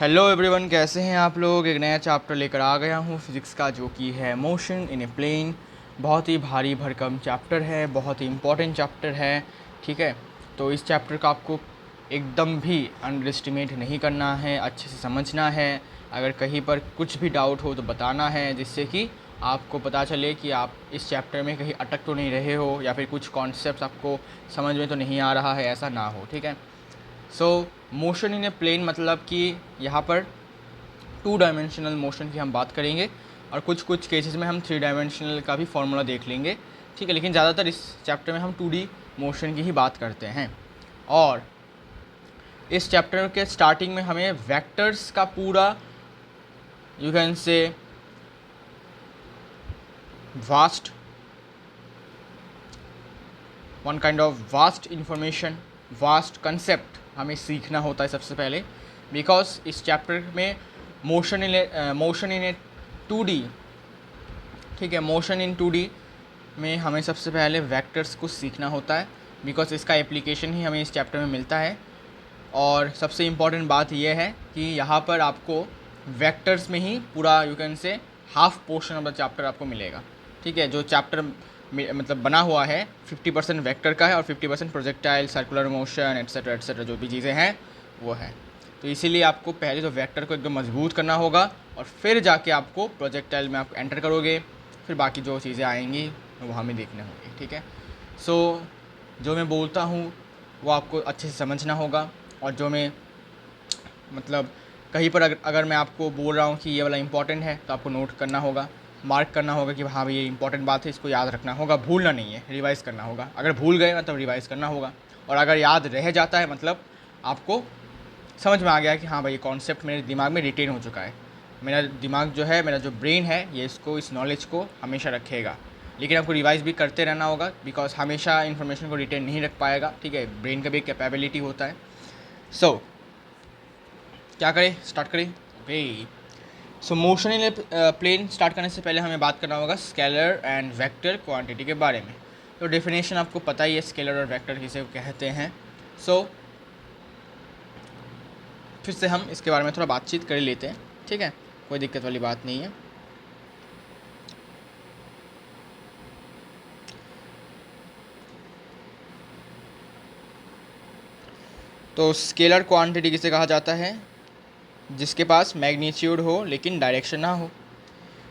Hello everyone, कैसे हैं आप लोग। एक नया चैप्टर लेकर आ गया हूँ फिज़िक्स का, जो कि है मोशन इन ए प्लेन। बहुत ही भारी भरकम चैप्टर है, बहुत ही इम्पोर्टेंट चैप्टर है। ठीक है, तो इस चैप्टर का आपको एकदम भी अंडर एस्टिमेट नहीं करना है, अच्छे से समझना है। अगर कहीं पर कुछ भी डाउट हो तो बताना है, जिससे कि आपको पता चले कि आप इस चैप्टर में कहीं अटक तो नहीं रहे हो, या फिर कुछ कॉन्सेप्ट्स आपको समझ में तो नहीं आ रहा है, ऐसा ना हो। ठीक है, सो मोशन इन ए प्लेन मतलब कि यहाँ पर टू डायमेंशनल मोशन की हम बात करेंगे, और कुछ कुछ केसेस में हम थ्री डायमेंशनल का भी फॉर्मूला देख लेंगे। ठीक है, लेकिन ज़्यादातर इस चैप्टर में हम 2D मोशन की ही बात करते हैं। और इस चैप्टर के स्टार्टिंग में हमें वेक्टर्स का पूरा, you can say, vast one kind of vast information, vast concept हमें सीखना होता है सबसे पहले। बिकॉज इस चैप्टर में मोशन इन ए 2D, ठीक है, मोशन इन 2D में हमें सबसे पहले वेक्टर्स को सीखना होता है, बिकॉज इसका एप्लीकेशन ही हमें इस चैप्टर में मिलता है। और सबसे इम्पॉर्टेंट बात यह है कि यहाँ पर आपको वेक्टर्स में ही पूरा, you can say, half portion of the chapter आपको मिलेगा। ठीक है, जो चैप्टर मतलब बना हुआ है 50% वेक्टर का है और 50% projectile, circular motion, etcetera etcetera, जो भी चीज़ें हैं वो है। तो इसीलिए आपको पहले तो वेक्टर को एकदम मजबूत करना होगा, और फिर जाके आपको प्रोजेक्टाइल में आप एंटर करोगे, फिर बाकी जो चीज़ें आएंगी वो हमें देखने होंगी। ठीक है, सो जो मैं बोलता हूँ वो आपको अच्छे से समझना होगा। और जो मैं मतलब कहीं पर अगर मैं आपको बोल रहा हूँ कि ये वाला इंपॉर्टेंट है, तो आपको नोट करना होगा, मार्क करना होगा कि हाँ भाई ये इंपॉर्टेंट बात है, इसको याद रखना होगा, भूलना नहीं है, रिवाइज़ करना होगा। अगर भूल गए मतलब रिवाइज़ करना होगा, और अगर याद रह जाता है मतलब आपको समझ में आ गया कि हाँ भाई ये कॉन्सेप्ट मेरे दिमाग में रिटेन हो चुका है। मेरा दिमाग जो है, मेरा जो ब्रेन है, ये इस नॉलेज को हमेशा रखेगा। लेकिन आपको रिवाइज़ भी करते रहना होगा, बिकॉज हमेशा इन्फॉर्मेशन को रिटेन नहीं रख पाएगा। ठीक है, ब्रेन का भी एक कैपेबिलिटी होता है। सो क्या करें, स्टार्ट करें। Okay, so motion in plane start करने से पहले हमें बात करना होगा स्केलर एंड वेक्टर क्वांटिटी के बारे में। तो डेफिनेशन आपको पता ही है, स्केलर और वेक्टर किसे कहते हैं। सो फिर से हम इसके बारे में थोड़ा बातचीत कर लेते हैं। ठीक है, कोई दिक्कत वाली बात नहीं है। तो स्केलर क्वांटिटी किसे कहा जाता है? जिसके पास मैग्नीट्यूड हो लेकिन डायरेक्शन ना हो।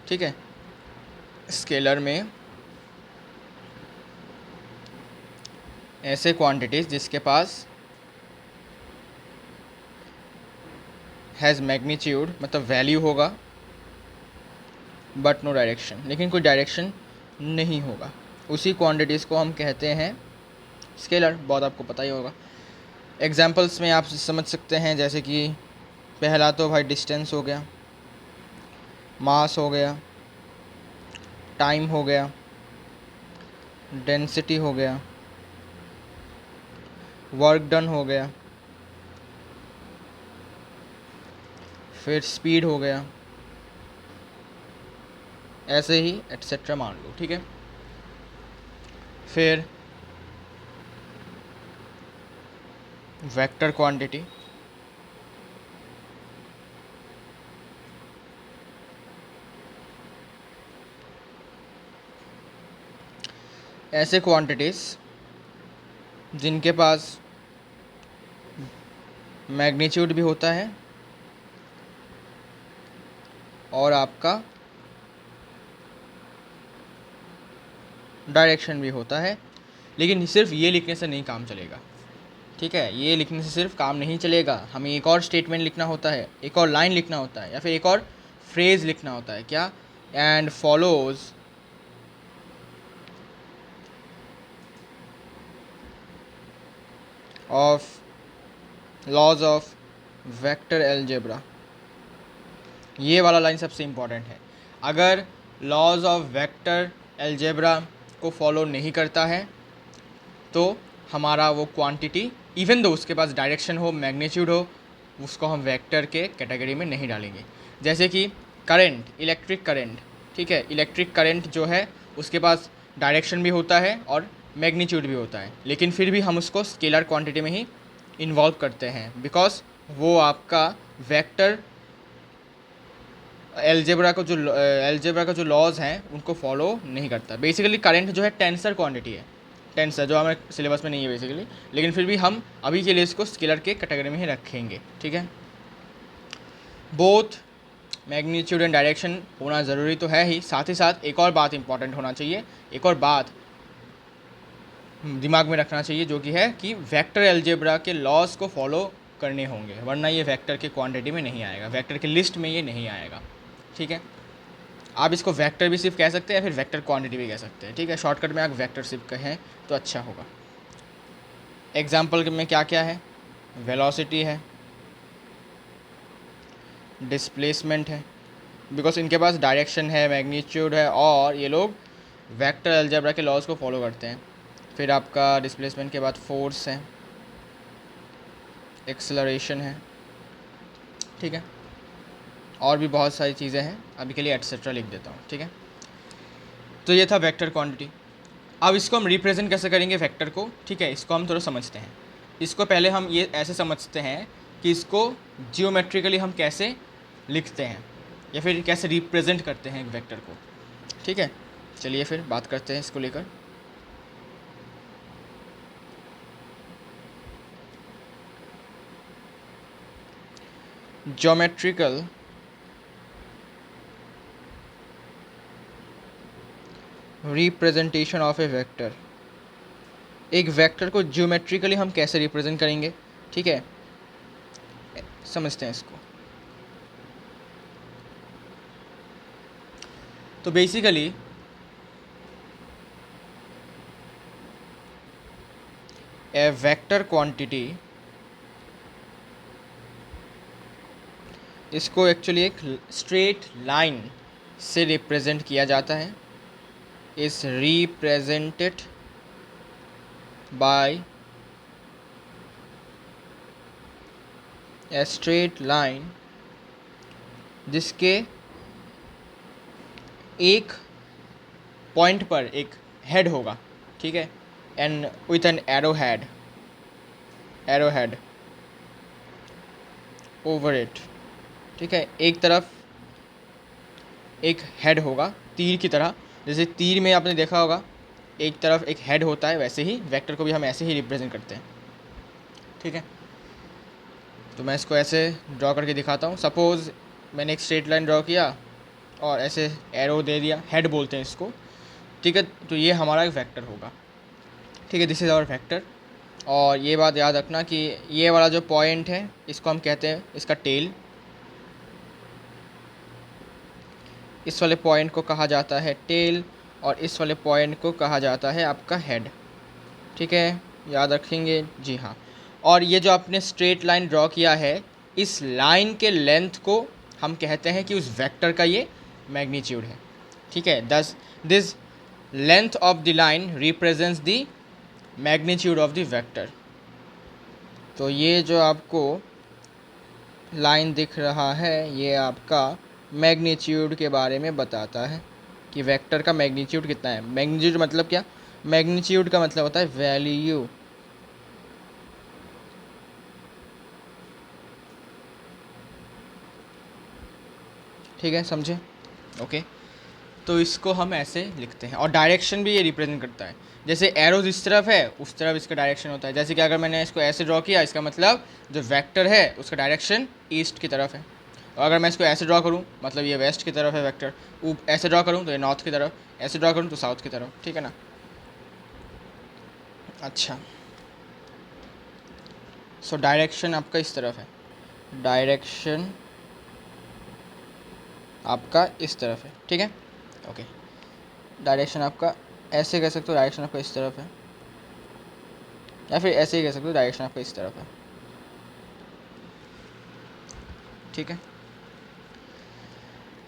ठीक है, स्केलर में ऐसे क्वांटिटीज़ जिसके पास हैज़ मैग्नीट्यूड मतलब वैल्यू होगा, बट नो डायरेक्शन, लेकिन कोई डायरेक्शन नहीं होगा, उसी क्वांटिटीज़ को हम कहते हैं स्केलर। बहुत आपको पता ही होगा। एग्जांपल्स में आप समझ सकते हैं, जैसे कि पहला तो भाई डिस्टेंस हो गया, मास हो गया, टाइम हो गया, डेंसिटी हो गया, वर्क डन हो गया, फिर स्पीड हो गया, ऐसे ही एट्सेट्रा मान लो। ठीक है, फिर वेक्टर क्वांटिटी, ऐसे क्वांटिटीज़ जिनके पास मैग्नीट्यूड भी होता है और आपका डायरेक्शन भी होता है, लेकिन सिर्फ ये लिखने से नहीं काम चलेगा। ठीक है, ये लिखने से सिर्फ काम नहीं चलेगा, हमें एक और स्टेटमेंट लिखना होता है, एक और लाइन लिखना होता है, या फिर एक और फ्रेज़ लिखना होता है। क्या? And follows of laws of vector algebra. ये वाला लाइन सबसे इम्पॉर्टेंट है। अगर लॉज ऑफ वेक्टर एलजेब्रा को फॉलो नहीं करता है तो हमारा वो क्वांटिटी, इवन दो उसके पास डायरेक्शन हो, मैग्नीट्यूड हो, उसको हम वेक्टर के कैटेगरी में नहीं डालेंगे। जैसे कि करंट, इलेक्ट्रिक करंट। ठीक है, इलेक्ट्रिक करंट जो है उसके पास डायरेक्शन भी होता है और मैग्नीट्यूड भी होता है, लेकिन फिर भी हम उसको स्केलर क्वांटिटी में ही इन्वॉल्व करते हैं, बिकॉज वो आपका वेक्टर एलजेब्रा का जो लॉज हैं उनको फॉलो नहीं करता। बेसिकली करंट जो है टेंसर क्वांटिटी है, टेंसर जो हमारे सिलेबस में नहीं है बेसिकली, लेकिन फिर भी हम अभी के लिए इसको स्केलर के कैटेगरी में ही रखेंगे, ठीक है। बोथ मैग्नीट्यूड एंड डायरेक्शन होना ज़रूरी तो है ही, साथ ही साथ एक और बात इंपॉर्टेंट होना चाहिए, एक और बात दिमाग में रखना चाहिए, जो कि है कि वेक्टर एलजेब्रा के लॉज को फॉलो करने होंगे, वरना ये वेक्टर के क्वांटिटी में नहीं आएगा, वेक्टर की लिस्ट में ये नहीं आएगा, ठीक है। आप इसको वेक्टर भी सिर्फ कह सकते हैं या फिर वेक्टर क्वांटिटी भी कह सकते हैं, ठीक है। शॉर्टकट में आप वेक्टर सिर्फ कहें तो अच्छा होगा। एग्जाम्पल में क्या क्या है, वेलोसिटी है, डिस्प्लेसमेंट है, बिकॉज इनके पास डायरेक्शन है, मैग्नीट्यूड है, और ये लोग वेक्टर अलजेब्रा के लॉज को फॉलो करते हैं। फिर आपका डिस्प्लेसमेंट के बाद फोर्स है, एक्सेलरेशन है, ठीक है, और भी बहुत सारी चीज़ें हैं, अभी के लिए एटसेट्रा लिख देता हूँ, ठीक है। तो ये था वेक्टर क्वांटिटी। अब इसको हम रिप्रेजेंट कैसे करेंगे वेक्टर को, ठीक है, इसको हम थोड़ा समझते हैं। इसको पहले हम ये ऐसे समझते हैं कि इसको जियोमेट्रिकली हम कैसे लिखते हैं या फिर कैसे रिप्रेजेंट करते हैं एक वेक्टर को, ठीक है। चलिए फिर बात करते हैं इसको लेकर। Geometrical representation of a vector, एक वेक्टर को ज्योमेट्रिकली हम कैसे रिप्रेजेंट करेंगे, ठीक है, समझते हैं इसको। तो बेसिकली ए वेक्टर क्वांटिटी, इसको एक्चुअली एक स्ट्रेट लाइन से रिप्रेजेंट किया जाता है, is represented by a straight line जिसके एक पॉइंट पर एक हेड होगा, ठीक है, and with an arrow head over it, ठीक है। एक तरफ एक हेड होगा तीर की तरह, जैसे तीर में आपने देखा होगा एक तरफ एक हेड होता है, वैसे ही वेक्टर को भी हम ऐसे ही रिप्रेजेंट करते हैं, ठीक है। तो मैं इसको ऐसे ड्रॉ करके दिखाता हूँ। सपोज़ मैंने एक स्ट्रेट लाइन ड्रॉ किया और ऐसे एरो दे दिया, हेड बोलते हैं इसको, ठीक है। तो ये हमारा एक वेक्टर होगा, ठीक है, दिस इज़ आवर वेक्टर। और ये बात याद रखना कि ये वाला जो पॉइंट है इसको हम कहते हैं इसका टेल, इस वाले पॉइंट को कहा जाता है टेल, और इस वाले पॉइंट को कहा जाता है आपका हेड, ठीक है, याद रखेंगे, जी हाँ। और ये जो आपने स्ट्रेट लाइन ड्रॉ किया है, इस लाइन के लेंथ को हम कहते हैं कि उस वेक्टर का ये मैग्नीट्यूड है, ठीक है। दस this length of the line represents the magnitude of the vector. तो ये जो आपको लाइन दिख रहा है ये आपका मैग्नीट्यूड के बारे में बताता है कि वेक्टर का मैग्नीट्यूड कितना है। मैग्नीट्यूड मतलब क्या, मैग्नीट्यूड का मतलब होता है वैल्यू, ठीक है, समझे, ओके। तो इसको हम ऐसे लिखते हैं। और डायरेक्शन भी ये रिप्रेजेंट करता है, जैसे एरोज इस तरफ है उस तरफ इसका डायरेक्शन होता है। जैसे कि अगर मैंने इसको ऐसे ड्रॉ किया, इसका मतलब जो वेक्टर है उसका डायरेक्शन ईस्ट की तरफ है। और अगर मैं इसको ऐसे ड्रॉ करूँ मतलब ये वेस्ट की तरफ है वेक्टर, ऐसे ड्रॉ करूँ तो ये नॉर्थ की तरफ, ऐसे ड्रॉ करूँ तो साउथ की तरफ, ठीक है ना। अच्छा, सो डायरेक्शन आपका इस तरफ है, डायरेक्शन आपका इस तरफ है, ठीक है, ओके। डायरेक्शन आपका ऐसे कह सकते हो, डायरेक्शन आपका इस तरफ है, या फिर ऐसे ही कह सकते हो डायरेक्शन आपका इस तरफ है, ठीक है,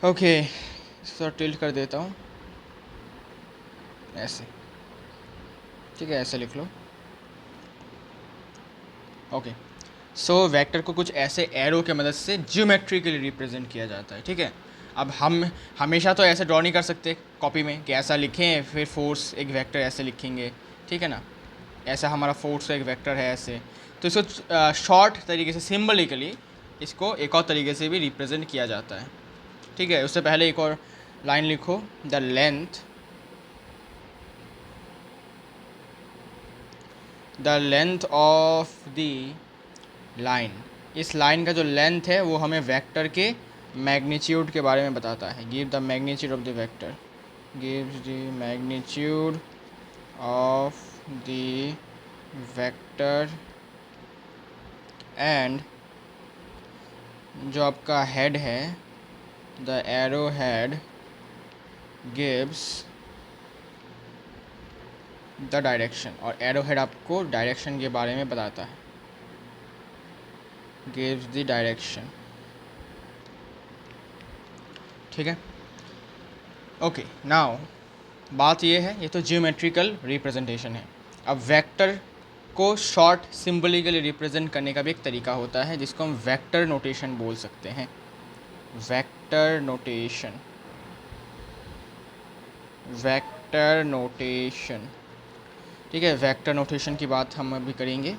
ओके। इसको टिल्ट कर देता हूँ ऐसे, ठीक है, ऐसे लिख लो, ओके। सो वेक्टर को कुछ ऐसे एरो के मदद से ज्योमेट्रिकली रिप्रेजेंट किया जाता है, ठीक है। अब हम हमेशा तो ऐसे ड्रॉ नहीं कर सकते कॉपी में कि ऐसा लिखें फिर फोर्स एक वेक्टर ऐसे लिखेंगे, ठीक है ना, ऐसा हमारा फोर्स एक वेक्टर है ऐसे। तो इसको शॉर्ट तरीके से सिम्बलिकली इसको एक और तरीके से भी रिप्रेजेंट किया जाता है। ठीक है, उससे पहले एक और लाइन लिखो, the length of the line. इस लाइन का जो लेंथ है वो हमें वेक्टर के मैग्नीट्यूड के बारे में बताता है। Give the magnitude of the vector, gives the magnitude of the vector and जो आपका हेड है, the arrow head gives the direction, और एरो हेड आपको डायरेक्शन के बारे में बताता है, गिव्स द डायरेक्शन। ठीक है, ओके। नाउ बात ये है, ये तो जियोमेट्रिकल रिप्रेजेंटेशन है। अब वेक्टर को शॉर्ट सिंबलिकली रिप्रेजेंट करने का भी एक तरीका होता है जिसको हम वेक्टर नोटेशन बोल सकते हैं। Vector notation, vector notation. ठीक है, वेक्टर नोटेशन की बात हम अभी करेंगे।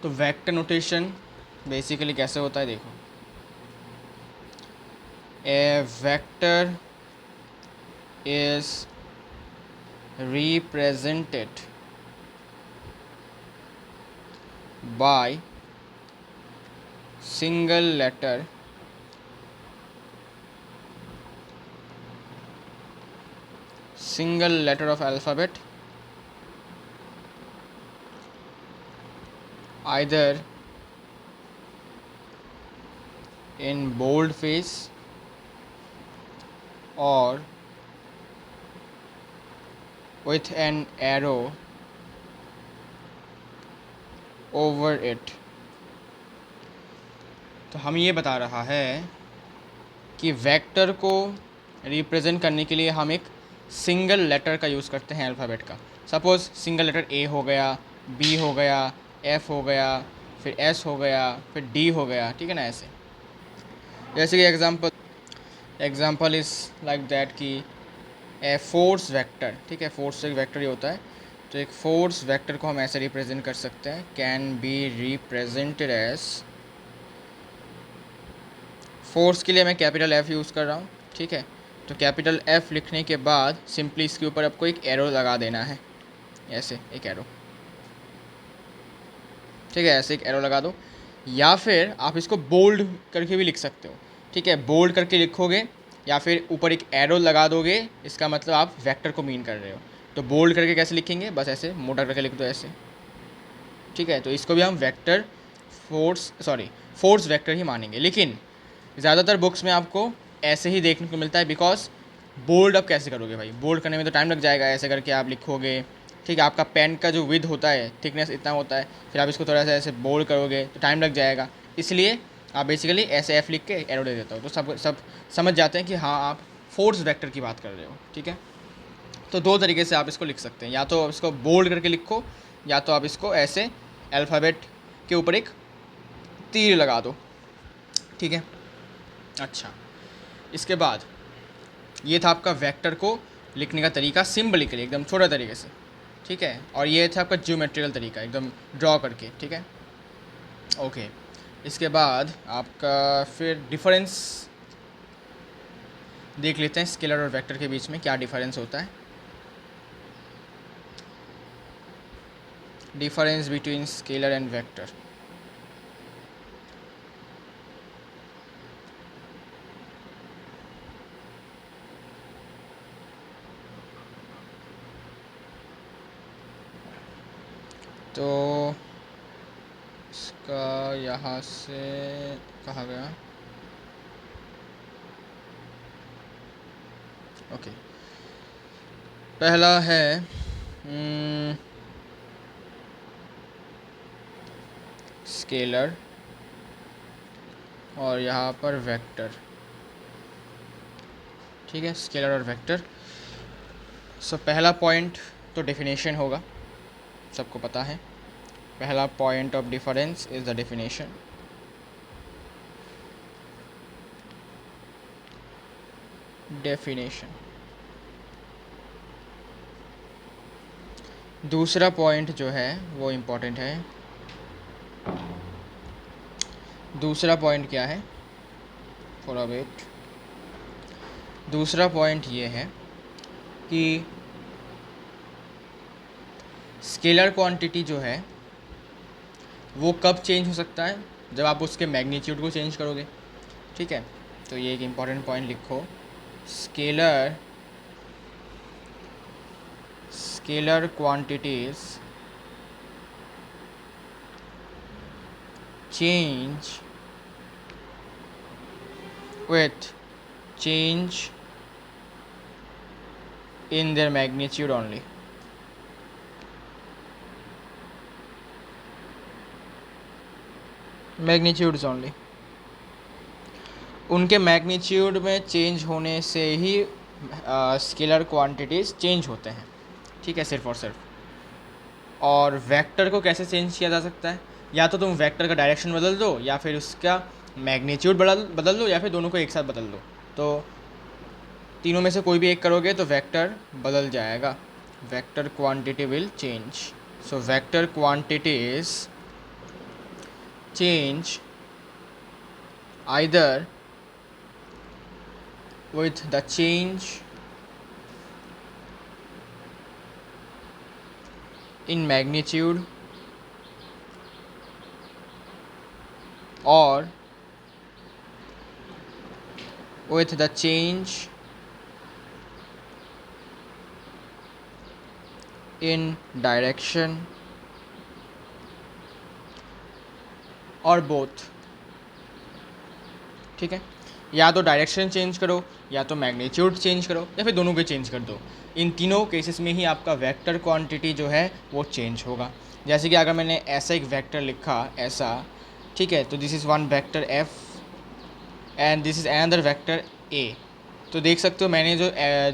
तो वेक्टर नोटेशन बेसिकली कैसे होता है, देखो। ए vector is represented by single letter of alphabet, either in boldface or with an arrow over it। तो हम ये बता रहा है कि वेक्टर को रिप्रेजेंट करने के लिए हम एक सिंगल लेटर का यूज़ करते हैं अल्फ़ाबेट का। सपोज़ सिंगल लेटर ए हो गया, बी हो गया, एफ हो गया, फिर एस हो गया, फिर डी हो गया। ठीक है ना, ऐसे। जैसे कि एग्जाम्पल इज़ लाइक दैट कि ए फोर्स वेक्टर। ठीक है, फोर्स एक वेक्टर ही होता है। तो एक फोर्स वेक्टर को हम ऐसे रिप्रेजेंट कर सकते हैं, can be represented as, force के लिए मैं कैपिटल एफ यूज़ कर रहा हूँ। ठीक है, तो कैपिटल एफ लिखने के बाद सिंपली इसके ऊपर आपको एक एरो लगा देना है, ऐसे एक एरो। ठीक है, ऐसे एक एरो लगा दो, या फिर आप इसको बोल्ड करके भी लिख सकते हो। ठीक है, बोल्ड करके लिखोगे या फिर ऊपर एक एरो लगा दोगे, इसका मतलब आप वेक्टर को मीन कर रहे हो। तो बोल्ड करके कैसे लिखेंगे, बस ऐसे मोटा करके लिख दो, ऐसे। ठीक है, तो इसको भी हम वेक्टर फोर्स वेक्टर ही मानेंगे। लेकिन ज़्यादातर बुक्स में आपको ऐसे ही देखने को मिलता है, बिकॉज बोल्ड अब कैसे करोगे भाई, बोल्ड करने में तो टाइम लग जाएगा। ऐसे करके आप लिखोगे, ठीक है, आपका पेन का जो विड्थ होता है, थिकनेस इतना होता है, फिर आप इसको थोड़ा सा ऐसे बोल्ड करोगे तो टाइम लग जाएगा। इसलिए आप बेसिकली ऐसे एफ लिख के एरो दे देता हो, तो सब समझ जाते हैं कि हाँ आप फोर्स वेक्टर की बात कर रहे हो। ठीक है, तो दो तरीके से आप इसको लिख सकते हैं, या तो आप इसको बोल्ड करके लिखो, या तो आप इसको ऐसे अल्फ़ाबेट के ऊपर एक तीर लगा दो। ठीक है, अच्छा, इसके बाद ये था आपका वेक्टर को लिखने का तरीका, सिम्बलिकली एकदम छोटा तरीके से। ठीक है, और ये था आपका ज्योमेट्रिकल तरीका, एकदम ड्रॉ करके। ठीक है, ओके। इसके बाद आपका फिर डिफरेंस देख लेते हैं, स्केलर और वेक्टर के बीच में क्या डिफरेंस होता है। Difference between scalar and vector. तो इसका यहाँ से कहा गया, ओके। पहला है स्केलर और यहाँ पर वेक्टर। ठीक है, स्केलर और वेक्टर। सो पहला पॉइंट तो डेफिनेशन होगा, सबको पता है। पहला point of difference is the definition. दूसरा पॉइंट जो है वो इम्पोर्टेंट है, दूसरा पॉइंट क्या है, थोड़ा वेट, दूसरा पॉइंट ये है कि स्केलर क्वांटिटी जो है वो कब चेंज हो सकता है, जब आप उसके मैग्नीट्यूड को चेंज करोगे। ठीक है, तो ये एक इम्पॉर्टेंट पॉइंट लिखो, scalar quantities change with change in their magnitude only. Magnitudes only, उनके मैग्नीट्यूड में चेंज होने से ही स्केलर क्वांटिटीज़ चेंज होते हैं। ठीक है, सिर्फ और सिर्फ। और वेक्टर को कैसे चेंज किया जा सकता है, या तो तुम वेक्टर का डायरेक्शन बदल दो, या फिर उसका मैग्नीट्यूड बदल दो, या फिर दोनों को एक साथ बदल दो। तो तीनों में से कोई भी एक करोगे तो वेक्टर बदल जाएगा, vector quantity will change. So vector quantities change either with the change in magnitude or with the change in direction or both। ठीक है, या तो डायरेक्शन चेंज करो, या तो मैग्नीट्यूड चेंज करो, या फिर दोनों के चेंज कर दो। इन तीनों केसेस में ही आपका वेक्टर क्वांटिटी जो है वो चेंज होगा। जैसे कि अगर मैंने ऐसा एक वेक्टर लिखा ऐसा, ठीक है, तो this is one vector F and this is another vector A. तो देख सकते हो मैंने जो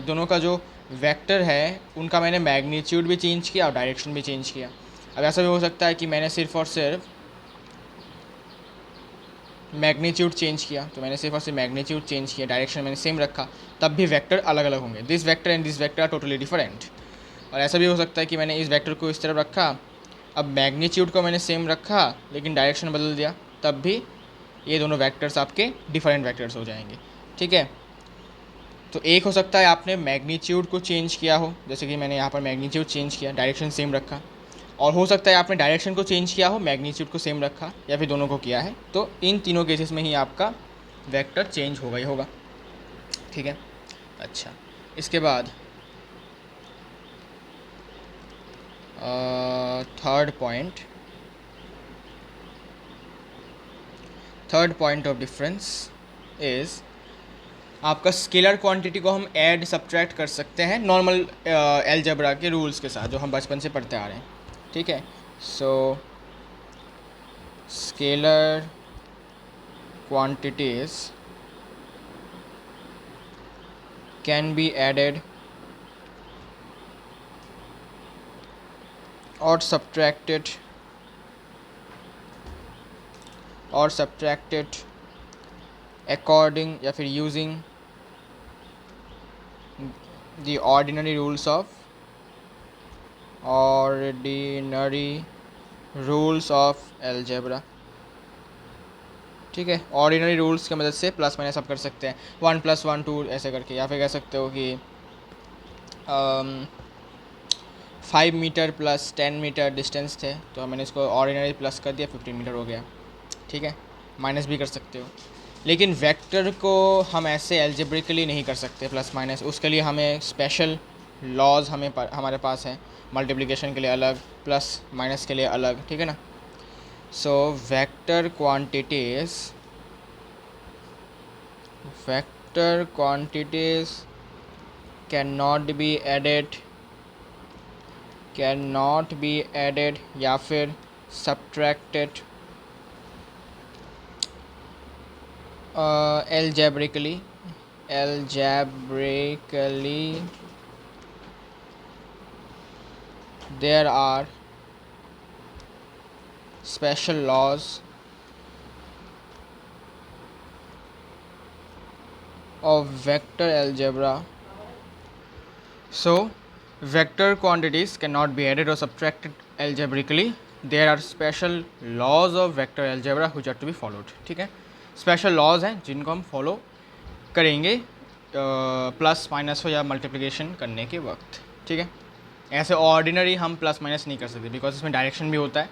दोनों का जो वेक्टर है उनका मैंने मैग्नीट्यूड भी चेंज किया और डायरेक्शन भी चेंज किया। अब ऐसा भी हो सकता है कि मैंने सिर्फ और सिर्फ मैग्नीट्यूड चेंज किया, तो मैंने सिर्फ और सिर्फ मैग्नीट्यूड चेंज किया, डायरेक्शन मैंने सेम रखा, तब भी वेक्टर अलग अलग होंगे। This vector and this vector are totally different. और ऐसा भी हो सकता है कि मैंने इस वेक्टर को इस तरफ रखा, अब मैग्नीट्यूड को मैंने सेम रखा लेकिन डायरेक्शन बदल दिया, तब भी ये दोनों वेक्टर्स आपके डिफरेंट वेक्टर्स हो जाएंगे। ठीक है, तो एक हो सकता है आपने मैग्नीट्यूड को चेंज किया हो, जैसे कि मैंने यहाँ पर मैग्नीट्यूड चेंज किया, डायरेक्शन सेम रखा, और हो सकता है आपने डायरेक्शन को चेंज किया हो, मैग्नीट्यूड को सेम रखा, या फिर दोनों को किया है। तो इन तीनों केसेस में ही आपका वेक्टर चेंज होगा ही होगा। ठीक है, अच्छा, इसके बाद third point of difference is, आपका स्केलर क्वांटिटी को हम ऐड सब्ट्रैक्ट कर सकते हैं नॉर्मल अलजेब्रा के रूल्स के साथ, जो हम बचपन से पढ़ते आ रहे हैं। ठीक है, so scalar quantities can be added और सब्ट्रैक्टेड अकॉर्डिंग या फिर using the ordinary rules of algebra. ठीक है, ऑर्डिनरी रूल्स की मदद से प्लस माइनस सब कर सकते हैं, 1 + 1 2 ऐसे करके, या फिर कह सकते हो कि 5 मीटर प्लस 10 मीटर डिस्टेंस थे, तो मैंने इसको ऑर्डिनरी प्लस कर दिया, 15 मीटर हो गया। ठीक है, माइनस भी कर सकते हो, लेकिन वेक्टर को हम ऐसे एल्जेब्रिकली नहीं कर सकते प्लस माइनस, उसके लिए हमें स्पेशल लॉज हमारे पास हैं, मल्टीप्लिकेशन के लिए अलग, प्लस माइनस के लिए अलग। ठीक है ना, so vector quantities can not be added या फिर subtracted algebraically there are special laws of vector algebra, so vector quantities cannot be added or subtracted algebraically, there are special laws of vector algebra which are to be followed. ठीक है, special laws हैं जिनको हम follow करेंगे plus minus हो या multiplication करने के वक्त। ठीक है, ऐसे ऑर्डिनरी हम प्लस माइनस नहीं कर सकते बिकॉज इसमें डायरेक्शन भी होता है।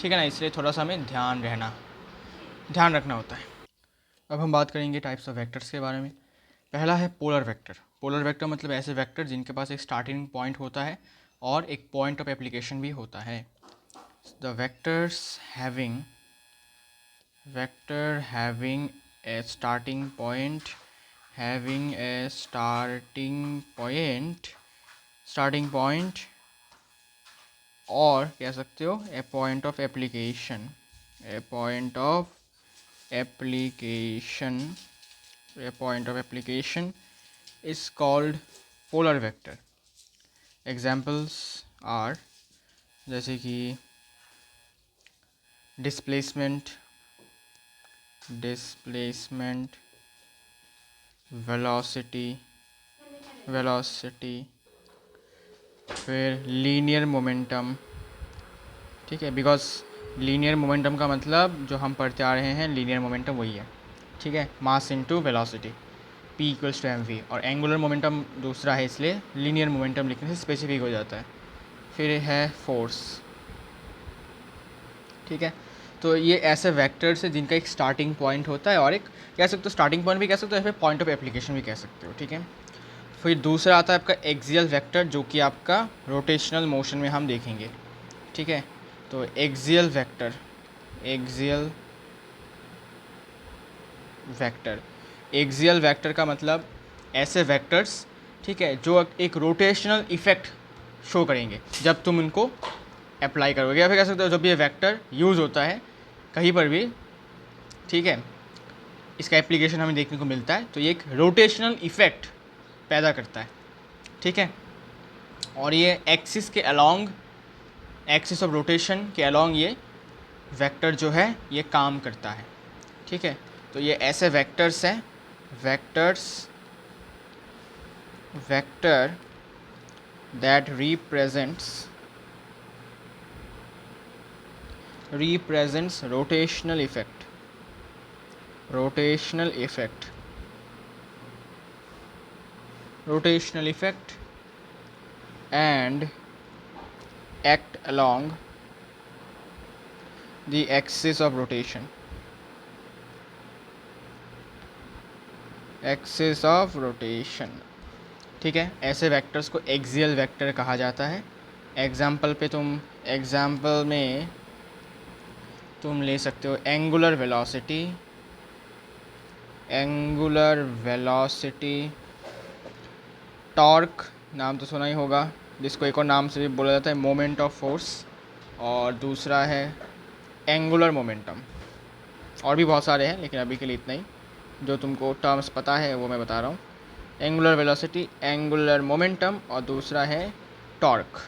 ठीक है ना, इसलिए थोड़ा सा हमें ध्यान रखना होता है। अब हम बात करेंगे टाइप्स ऑफ वेक्टर्स के बारे में। पहला है पोलर वेक्टर। पोलर वेक्टर मतलब ऐसे वेक्टर जिनके पास एक स्टार्टिंग पॉइंट होता है और एक पॉइंट ऑफ एप्लीकेशन भी होता है। The vector having a starting point और कह सकते हो a point of application is called polar vector. Examples are जैसे कि displacement, velocity, फिर लीनियर मोमेंटम। ठीक है, बिकॉज लीनियर मोमेंटम का मतलब जो हम पढ़ते आ रहे हैं लीनियर मोमेंटम वही है। ठीक है, mass into velocity, P equals to mv, और एंगुलर मोमेंटम दूसरा है इसलिए लीनियर मोमेंटम लिखने से स्पेसिफिक हो जाता है। फिर है फोर्स। ठीक है, तो ये ऐसे वेक्टर्स है जिनका एक स्टार्टिंग पॉइंट होता है और एक कह सकते हो स्टार्टिंग पॉइंट भी कह सकते हो या फिर पॉइंट ऑफ एप्लीकेशन भी कह सकते हो। ठीक है, फिर दूसरा आता है आपका एक्सियल वेक्टर जो कि आपका रोटेशनल मोशन में हम देखेंगे। ठीक है, तो एक्सियल वेक्टर का मतलब ऐसे वेक्टर्स, ठीक है, जो एक रोटेशनल इफेक्ट शो करेंगे जब तुम इनको अप्लाई करोगे, या फिर कह सकते हो जब ये वेक्टर यूज़ होता है कहीं पर भी। ठीक है, इसका एप्लीकेशन हमें देखने को मिलता है, तो ये एक रोटेशनल इफेक्ट पैदा करता है। ठीक है, और ये एक्सिस ऑफ रोटेशन के अलोंग ये वेक्टर जो है ये काम करता है। ठीक है, तो ये ऐसे वेक्टर्स हैं vector that represents rotational effect and act along the axis of rotation. ठीक है, ऐसे वेक्टर्स को एक्सियल वेक्टर कहा जाता है। एग्जाम्पल में तुम ले सकते हो एंगुलर वेलोसिटी, टॉर्क, नाम तो सुना ही होगा, जिसको एक और नाम से भी बोला जाता है मोमेंट ऑफ फोर्स, और दूसरा है एंगुलर मोमेंटम। और भी बहुत सारे हैं लेकिन अभी के लिए इतना ही, जो तुमको टर्म्स पता है वो मैं बता रहा हूँ। एंगुलर वेलोसिटी, एंगुलर मोमेंटम, और दूसरा है टॉर्क।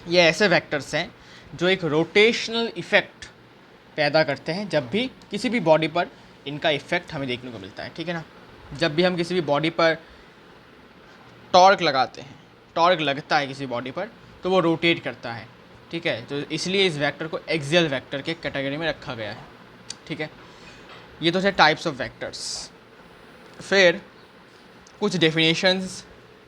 ये ऐसे वेक्टर्स हैं जो एक रोटेशनल इफेक्ट पैदा करते हैं जब भी किसी भी बॉडी पर इनका इफेक्ट हमें देखने को मिलता है। ठीक है ना, जब भी हम किसी भी बॉडी पर टॉर्क लगता है किसी बॉडी पर, तो वो रोटेट करता है। ठीक है, तो इसलिए इस वेक्टर को एक्सियल वेक्टर के कैटेगरी में रखा गया है। ठीक है, ये तो है टाइप्स ऑफ वेक्टर्स। फिर कुछ डेफिनेशंस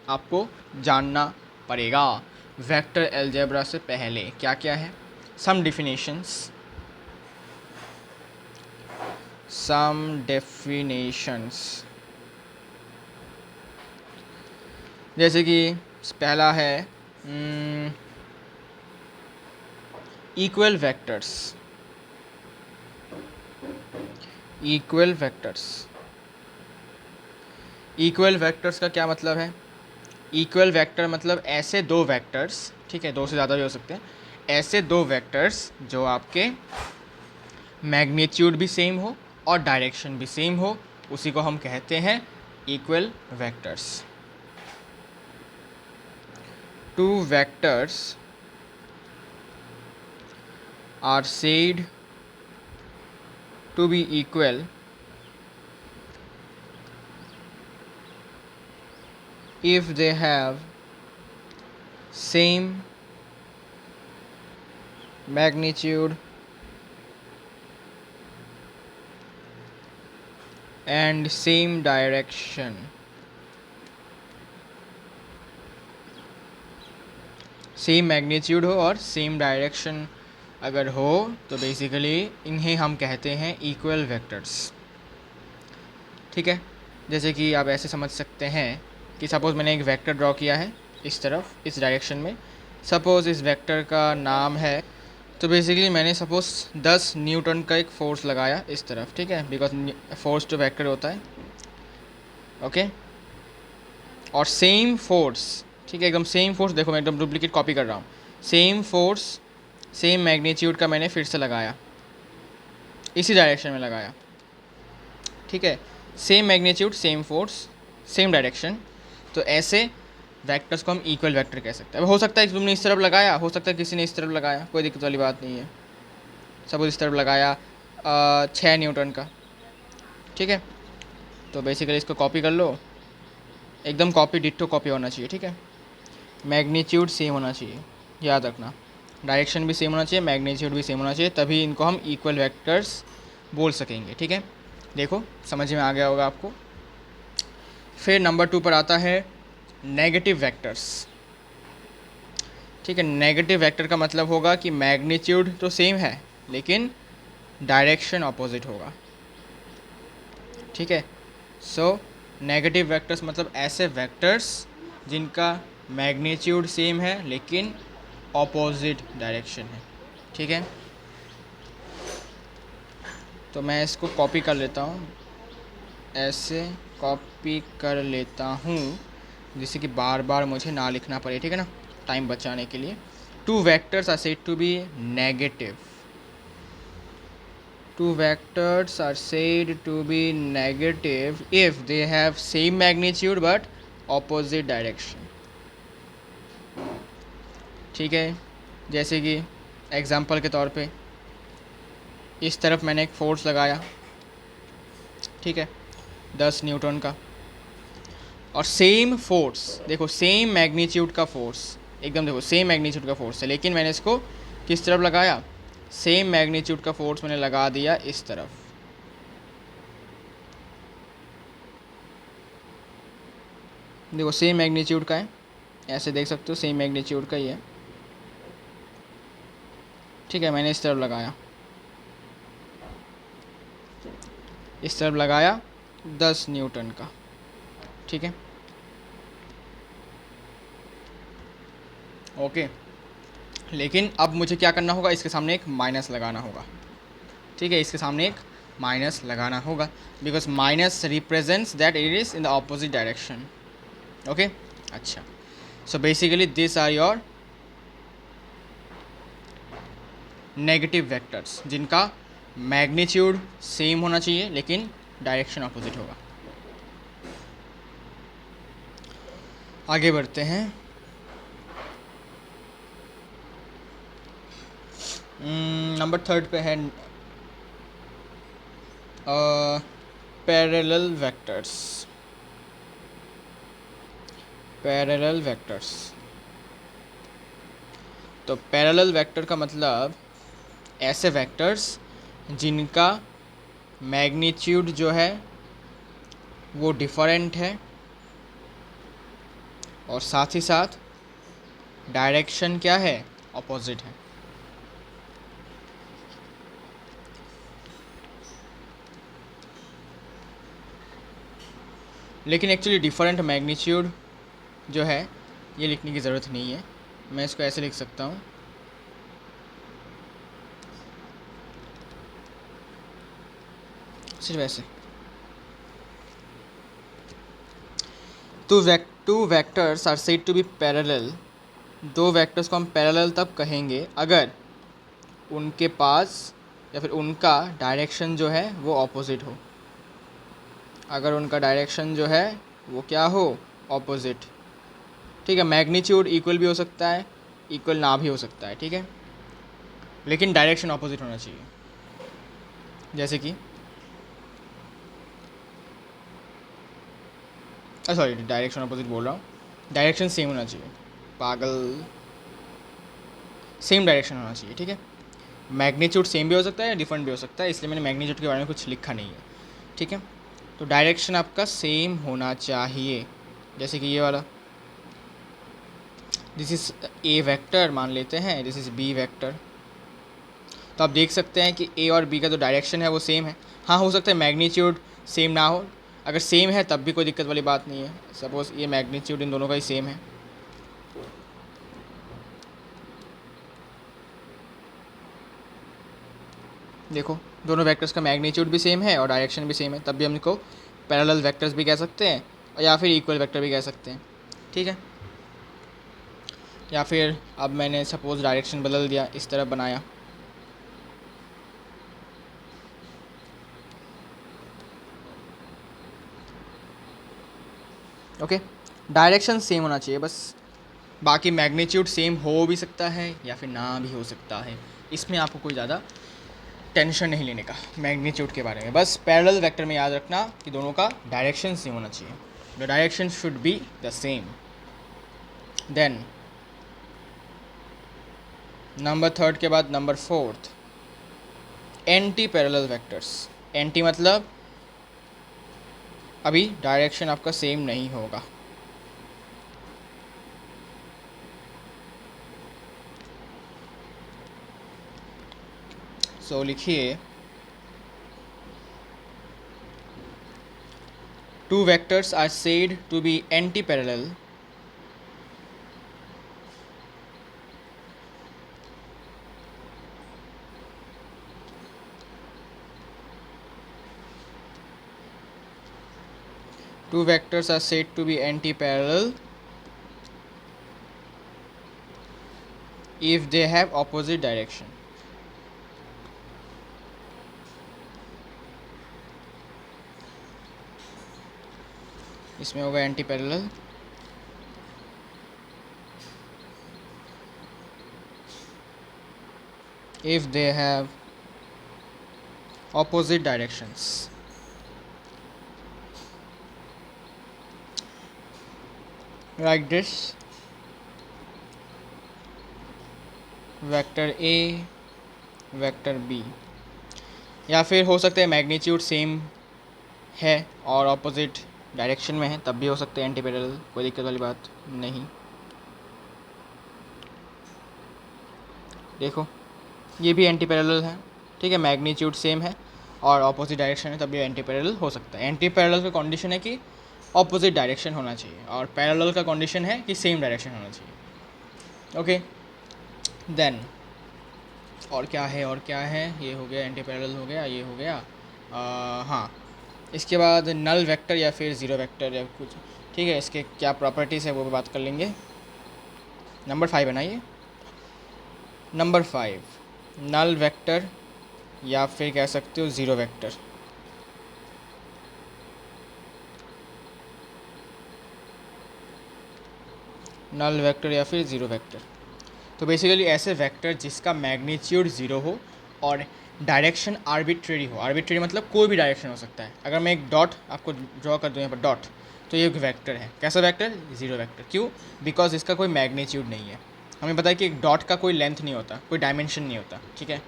आपको जानना पड़ेगा वेक्टर एल्जेब्रा से पहले। क्या क्या है? सम डेफिनेशंस जैसे कि पहला है इक्वल वेक्टर्स। इक्वल वेक्टर्स का क्या मतलब है? इक्वल वेक्टर मतलब ऐसे दो वेक्टर्स, ठीक है, दो से ज़्यादा भी हो सकते हैं, ऐसे दो वेक्टर्स जो आपके मैग्नीट्यूड भी सेम हो और डायरेक्शन भी सेम हो, उसी को हम कहते हैं equal vectors. Two vectors are said to be equal if they have same magnitude and same direction. Same magnitude हो और सेम डायरेक्शन अगर हो तो बेसिकली इन्हें हम कहते हैं इक्वल वेक्टर्स. ठीक है, जैसे कि आप ऐसे समझ सकते हैं कि सपोज़ मैंने एक वेक्टर ड्रॉ किया है इस तरफ, इस डायरेक्शन में. सपोज़ इस वेक्टर का नाम है, तो बेसिकली मैंने सपोज़ 10 न्यूटन का एक फोर्स लगाया इस तरफ. ठीक है, बिकॉज फोर्स तो वेक्टर होता है. ओके, और सेम फोर्स, ठीक है, एकदम सेम फोर्स. देखो मैं एकदम डुप्लीकेट कॉपी कर रहा हूँ. सेम फोर्स सेम मैग्नीट्यूड का मैंने फिर से लगाया, इसी डायरेक्शन में लगाया. ठीक है, same magnitude same force same direction. तो ऐसे वेक्टर्स को हम इक्वल वेक्टर कह सकते हैं. अब हो सकता है तुमने इस तरफ लगाया, हो सकता है किसी ने इस तरफ लगाया, कोई दिक्कत वाली बात नहीं है. सपोज इस तरफ लगाया 6 न्यूटन का. ठीक है, तो बेसिकली इसको कॉपी कर लो, एकदम कॉपी डिट्टो कॉपी होना चाहिए. ठीक है, मैग्नीट्यूड सेम होना चाहिए, याद रखना. डायरेक्शन भी सेम होना चाहिए, मैग्नीट्यूड भी सेम होना चाहिए, तभी इनको हम इक्वल वेक्टर्स बोल सकेंगे. ठीक है, देखो समझ में आ गया होगा आपको. फिर नंबर 2 पर आता है नेगेटिव वेक्टर्स. ठीक है, नेगेटिव वेक्टर का मतलब होगा कि मैग्नीट्यूड तो सेम है लेकिन डायरेक्शन ऑपोजिट होगा. ठीक है, सो नेगेटिव वेक्टर्स मतलब ऐसे वेक्टर्स जिनका मैग्नीट्यूड सेम है लेकिन ऑपोजिट डायरेक्शन है. ठीक है, तो मैं इसको कॉपी कर लेता हूँ, ऐसे कॉपी कर लेता हूँ जिससे कि बार बार मुझे ना लिखना पड़े. ठीक है ना, टाइम बचाने के लिए. 2 vectors are said to be negative. 2 vectors are said to be negative if they have same magnitude but opposite direction. ठीक है, जैसे कि एग्जांपल के तौर पे इस तरफ मैंने एक फोर्स लगाया. ठीक है, 10 न्यूटन का, और सेम फोर्स, देखो सेम मैग्नीट्यूड का फोर्स, एकदम देखो सेम मैग्नीट्यूड का फोर्स है, लेकिन मैंने इसको किस तरफ लगाया, सेम मैग्नीट्यूड का फोर्स मैंने लगा दिया इस तरफ. देखो सेम मैग्नीट्यूड का है, ऐसे देख सकते हो सेम मैग्नीट्यूड का ही है. ठीक है, मैंने इस तरफ लगाया, इस तरफ लगाया 10 न्यूटन का. ठीक है, ओके. लेकिन अब मुझे क्या करना होगा, इसके सामने एक माइनस लगाना होगा. ठीक है, इसके सामने एक माइनस लगाना होगा because minus represents that it is in the opposite direction. Okay, अच्छा. So basically this are your negative vectors जिनका मैग्नीट्यूड सेम होना चाहिए लेकिन डायरेक्शन ऑपोजिट होगा. आगे बढ़ते हैं. नंबर 3 पे है पैरेलल वेक्टर्स. पैरेलल वेक्टर्स, तो पैरेलल वेक्टर का मतलब ऐसे वेक्टर्स जिनका मैग्नीट्यूड जो है वो डिफरेंट है और साथ ही साथ डायरेक्शन क्या है, ऑपोजिट है. लेकिन एक्चुअली डिफरेंट मैग्नीट्यूड जो है ये लिखने की ज़रूरत नहीं है, मैं इसको ऐसे लिख सकता हूँ. सिर्फ ऐसे. Two vectors are said to be parallel. 2 vectors को हम पैरेलल तब कहेंगे अगर उनके पास या फिर उनका डायरेक्शन जो है वो ऑपोजिट हो. अगर उनका डायरेक्शन जो है वो क्या हो, ऑपोजिट. ठीक है, मैग्नीट्यूड इक्वल भी हो सकता है, इक्वल ना भी हो सकता है. ठीक है, लेकिन डायरेक्शन ऑपोजिट होना चाहिए. जैसे कि सॉरी, डायरेक्शन ऑपोजिट बोल रहा हूँ, डायरेक्शन सेम होना चाहिए, पागल, सेम डायरेक्शन होना चाहिए. ठीक है, मैग्नीट्यूड सेम भी हो सकता है या डिफरेंट भी हो सकता है, इसलिए मैंने मैग्नीट्यूड के बारे में कुछ लिखा नहीं है, ठीक है। तो डायरेक्शन आपका सेम होना चाहिए, जैसे कि ये वाला, दिस इज़ ए वेक्टर मान लेते हैं, दिस इज़ बी वेक्टर। तो आप देख सकते हैं कि ए और बी का जो डायरेक्शन है वो सेम है। हाँ, हो सकता है मैग्नीट्यूड सेम ना हो, अगर सेम है तब भी कोई दिक्कत वाली बात नहीं है। सपोज़ ये मैग्नीट्यूड इन दोनों का ही सेम है, देखो दोनों वेक्टर्स का मैग्नीट्यूड भी सेम है और डायरेक्शन भी सेम है, तब भी हम इनको पैरेलल वेक्टर्स भी कह सकते हैं या फिर इक्वल वेक्टर भी कह सकते हैं, ठीक है। या फिर अब मैंने सपोज़ डायरेक्शन बदल दिया, इस तरह बनाया, ओके। डायरेक्शन सेम होना चाहिए बस, बाकी मैग्नीट्यूड सेम हो भी सकता है या फिर ना भी हो सकता है, इसमें आपको कोई ज़्यादा टेंशन नहीं लेने का मैग्नीट्यूड के बारे में। बस पैरेलल वेक्टर में याद रखना कि दोनों का डायरेक्शन सेम होना चाहिए, the direction should be the same. Then number third के बाद number fourth, anti parallel vectors. Anti मतलब अभी डायरेक्शन आपका सेम नहीं होगा, सो लिखिए two vectors are said to be anti-parallel two vectors are said to be anti-parallel if they have opposite direction। इसमें होगा anti parallel if they have opposite directions। like this, vector a vector b, या फिर हो सकता है magnitude same है और opposite direction में है, तब भी हो सकते हैं एंटी पैरेलल, कोई दिक्कत वाली बात नहीं। देखो ये भी एंटी पैरेलल है, ठीक है, मैग्नीट्यूड सेम है और ऑपोजिट डायरेक्शन है, तब भी एंटी पैरेलल हो सकता है। एंटी पैरेलल का कंडीशन है कि ऑपोजिट डायरेक्शन होना चाहिए और पैरेलल का कंडीशन है कि सेम डायरेक्शन होना चाहिए, ओके। देन और क्या है, और क्या है, ये हो गया एंटी पैरेलल हो गया, ये हो गया हाँ, इसके बाद नल वेक्टर या फिर ज़ीरो वेक्टर या कुछ, ठीक है, इसके क्या प्रॉपर्टीज़ है वो भी बात कर लेंगे। नंबर 5 है ना ये, नंबर 5 नल वेक्टर या फिर कह सकते हो ज़ीरो वेक्टर। नल वेक्टर या फिर ज़ीरो वेक्टर, तो बेसिकली ऐसे वेक्टर जिसका मैग्नीट्यूड ज़ीरो हो और डायरेक्शन आर्बिट्रेरी हो। आर्बिट्रेरी मतलब कोई भी डायरेक्शन हो सकता है। अगर मैं एक डॉट आपको ड्रॉ कर दूँ यहाँ पर डॉट, तो ये एक वेक्टर है। कैसा वेक्टर? Zero vector. क्यों? बिकॉज इसका कोई मैग्नीट्यूड नहीं है। हमें पता है कि एक डॉट का कोई लेंथ नहीं होता, कोई डायमेंशन नहीं होता, ठीक है,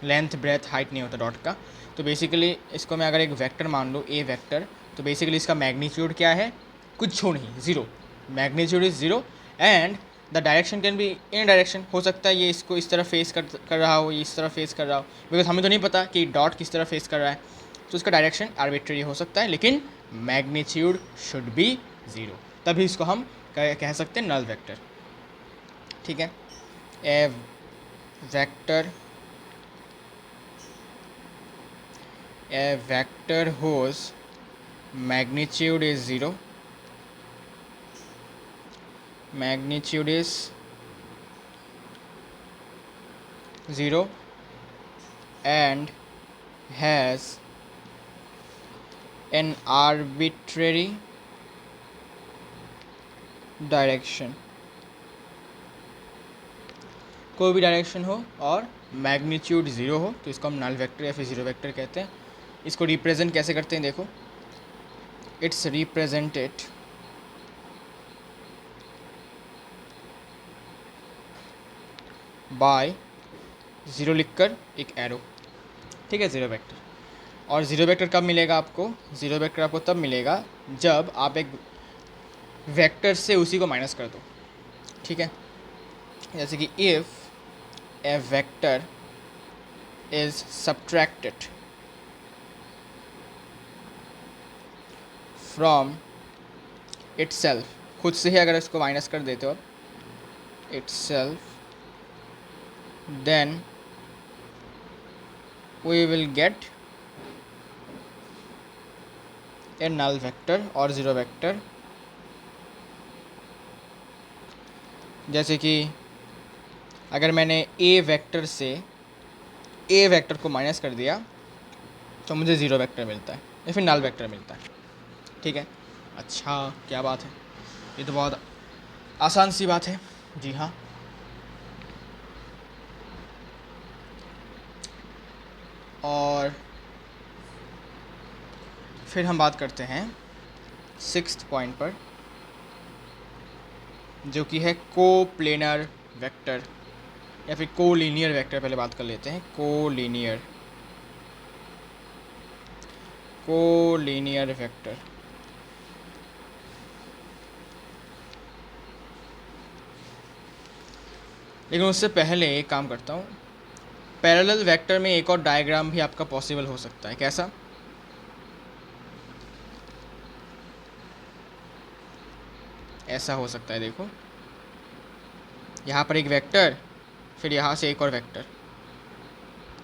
लेंथ ब्रेथ हाइट नहीं होता डॉट का। तो बेसिकली इसको मैं अगर एक वेक्टर मान लूँ ए वेक्टर, तो बेसिकली इसका मैग्नीट्यूड क्या है? कुछ नहीं, zero. Magnitude is zero and the direction can be in direction. हो सकता है ये इसको इस तरह फेस कर रहा हो, ये इस तरह फेस कर रहा हो, बिकॉज हमें तो नहीं पता कि डॉट किस तरह फेस कर रहा है, तो इसका डायरेक्शन आर्बिट्रेरी हो सकता है, लेकिन मैग्नीट्यूड शुड बी ज़ीरो, तभी इसको हम कह सकते हैं नल वेक्टर, ठीक है। A vector whose magnitude is zero, magnitude is zero and has an arbitrary direction। कोई भी डायरेक्शन हो और मैग्नीट्यूड ज़ीरो हो तो इसको हम नल वेक्टर या फिर ज़ीरो वेक्टर कहते हैं। इसको रिप्रेजेंट कैसे करते हैं? देखो, इट्स रिप्रेजेंटेड बाय ज़ीरो लिखकर एक एरो, ठीक है, ज़ीरो वेक्टर। और ज़ीरो वेक्टर कब मिलेगा आपको? ज़ीरो वेक्टर आपको तब मिलेगा जब आप एक वेक्टर से उसी को माइनस कर दो, ठीक है। जैसे कि if A vector is subtracted from itself, खुद से ही अगर इसको माइनस कर देते हो आप, itself, then we will get a null vector और ज़ीरो वेक्टर। जैसे कि अगर मैंने ए वेक्टर से ए वेक्टर को माइनस कर दिया तो मुझे ज़ीरो वेक्टर मिलता है या फिर नल वेक्टर मिलता है, ठीक है। अच्छा, क्या बात है, ये तो बहुत आसान सी बात है। जी हाँ। और फिर हम बात करते हैं सिक्स्थ पॉइंट पर, जो कि है कोप्लेनर वेक्टर या फिर कोलिनियर वेक्टर। पहले बात कर लेते हैं कोलिनियर वेक्टर। लेकिन उससे पहले एक काम करता हूँ, पैरेलल वेक्टर में एक और डायग्राम भी आपका पॉसिबल हो सकता है। कैसा? ऐसा हो सकता है, देखो यहाँ पर एक वेक्टर, फिर यहाँ से एक और वेक्टर,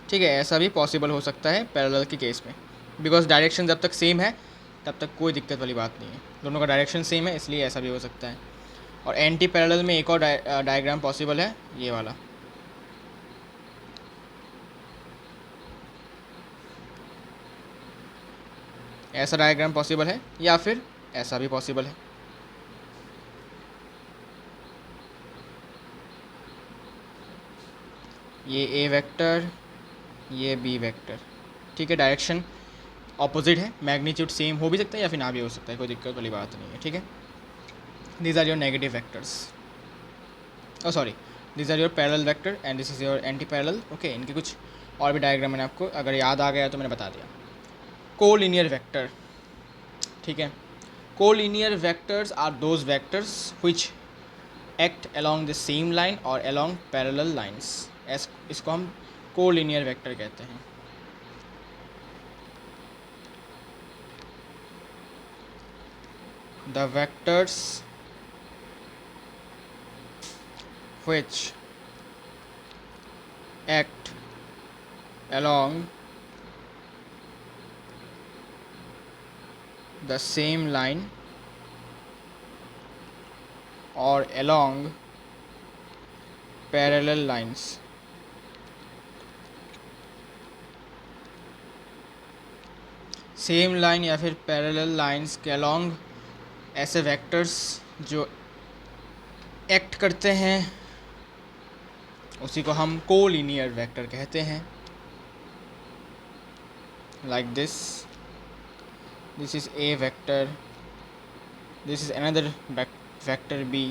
ठीक है। ऐसा भी पॉसिबल हो सकता है पैरेलल के केस में, बिकॉज डायरेक्शन जब तक सेम है तब तक कोई दिक्कत वाली बात नहीं है। दोनों का डायरेक्शन सेम है, इसलिए ऐसा भी हो सकता है। और एंटी पैरेलल में एक और डायग्राम पॉसिबल है, ये वाला। ऐसा डायग्राम पॉसिबल है या फिर ऐसा भी पॉसिबल है। ये ए वेक्टर, ये बी वेक्टर, ठीक है। डायरेक्शन ऑपोजिट है, मैग्नीट्यूड सेम हो भी सकता है या फिर ना भी हो सकता है, कोई दिक्कत वाली बात नहीं है, ठीक है। These are your negative vectors, oh sorry, these are your parallel vector and this is your anti parallel, okay. इनके कुछ और भी डायग्राम मैंने आपको अगर याद आ गया तो मैंने बता दिया। कोलिनियर वेक्टर, ठीक है। Collinear vectors are those vectors which act along the same line और along पैरेलल लाइंस। इसको हम कोलिनियर वेक्टर कहते हैं। The vectors which act along the same line or along parallel lines same line या फिर parallel lines के along ऐसे vectors जो एक्ट करते हैं उसी को हम कोलिनियर वेक्टर कहते हैं। Like this is a vector, this is another vector b,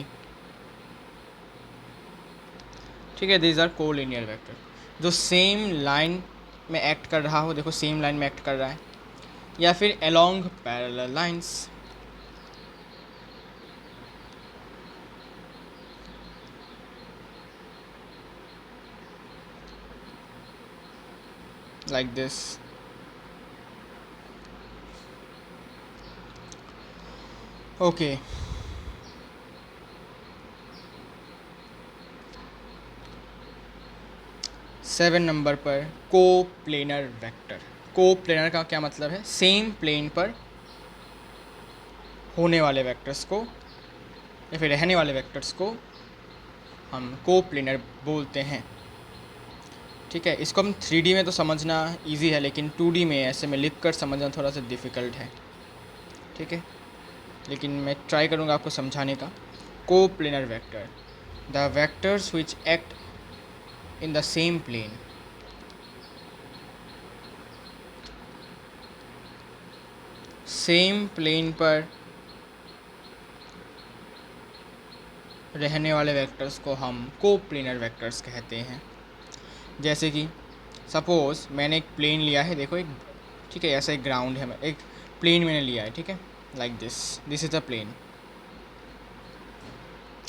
ठीक है। दिस आर कोलिनियर वेक्टर जो सेम लाइन में एक्ट कर रहा हो, देखो सेम लाइन में एक्ट कर रहा है, या फिर along parallel lines. like this। okay, seven number पर कोप्लेनर वेक्टर। कोप्लेनर का क्या मतलब है? सेम प्लेन पर होने वाले वेक्टर्स को या फिर रहने वाले वेक्टर्स को हम कोप्लेनर बोलते हैं, ठीक है। इसको हम 3D में तो समझना इजी है, लेकिन 2D में ऐसे में लिख कर समझना थोड़ा सा डिफ़िकल्ट है, ठीक है। लेकिन मैं ट्राई करूँगा आपको समझाने का। Coplanar vector, the vectors which act in the same plane, same plane पर रहने वाले वेक्टर्स को हम कोप्लेनर वेक्टर्स कहते हैं। जैसे कि सपोज़ मैंने एक प्लेन लिया है, देखो एक, ठीक है, ऐसा एक ग्राउंड है, एक प्लेन मैंने लिया है, ठीक है, like this is a plane,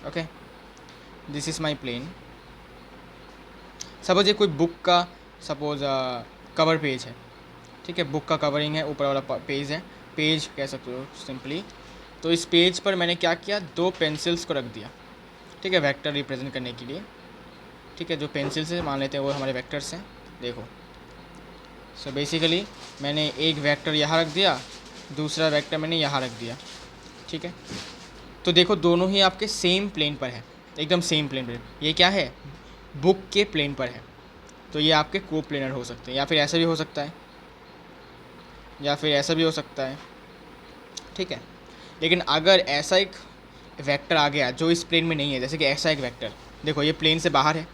okay, this is my plane. Suppose ये कोई बुक का सपोज कवर पेज है, ठीक है, बुक का कवरिंग है, ऊपर वाला पेज है, पेज कह सकते हो सिंपली। तो इस पेज पर मैंने क्या किया, दो पेंसिल्स को रख दिया, ठीक है, वेक्टर रिप्रेजेंट करने के लिए, ठीक है, जो पेंसिल्स है मान लेते हैं वो हमारे वेक्टर्स हैं, देखो। सो बेसिकली मैंने एक वेक्टर यहाँ रख दिया, दूसरा वेक्टर मैंने यहाँ रख दिया, ठीक है। तो देखो दोनों ही आपके सेम प्लेन पर है, एकदम सेम प्लेन पर। ये क्या है, बुक के प्लेन पर है, तो ये आपके को प्लेनर हो सकते हैं, या फिर ऐसा भी हो सकता है, या फिर ऐसा भी हो सकता है, ठीक है। लेकिन अगर ऐसा एक वेक्टर आ गया जो इस प्लेन में नहीं है, जैसे कि ऐसा एक वेक्टर, देखो ये प्लेन से बाहर है,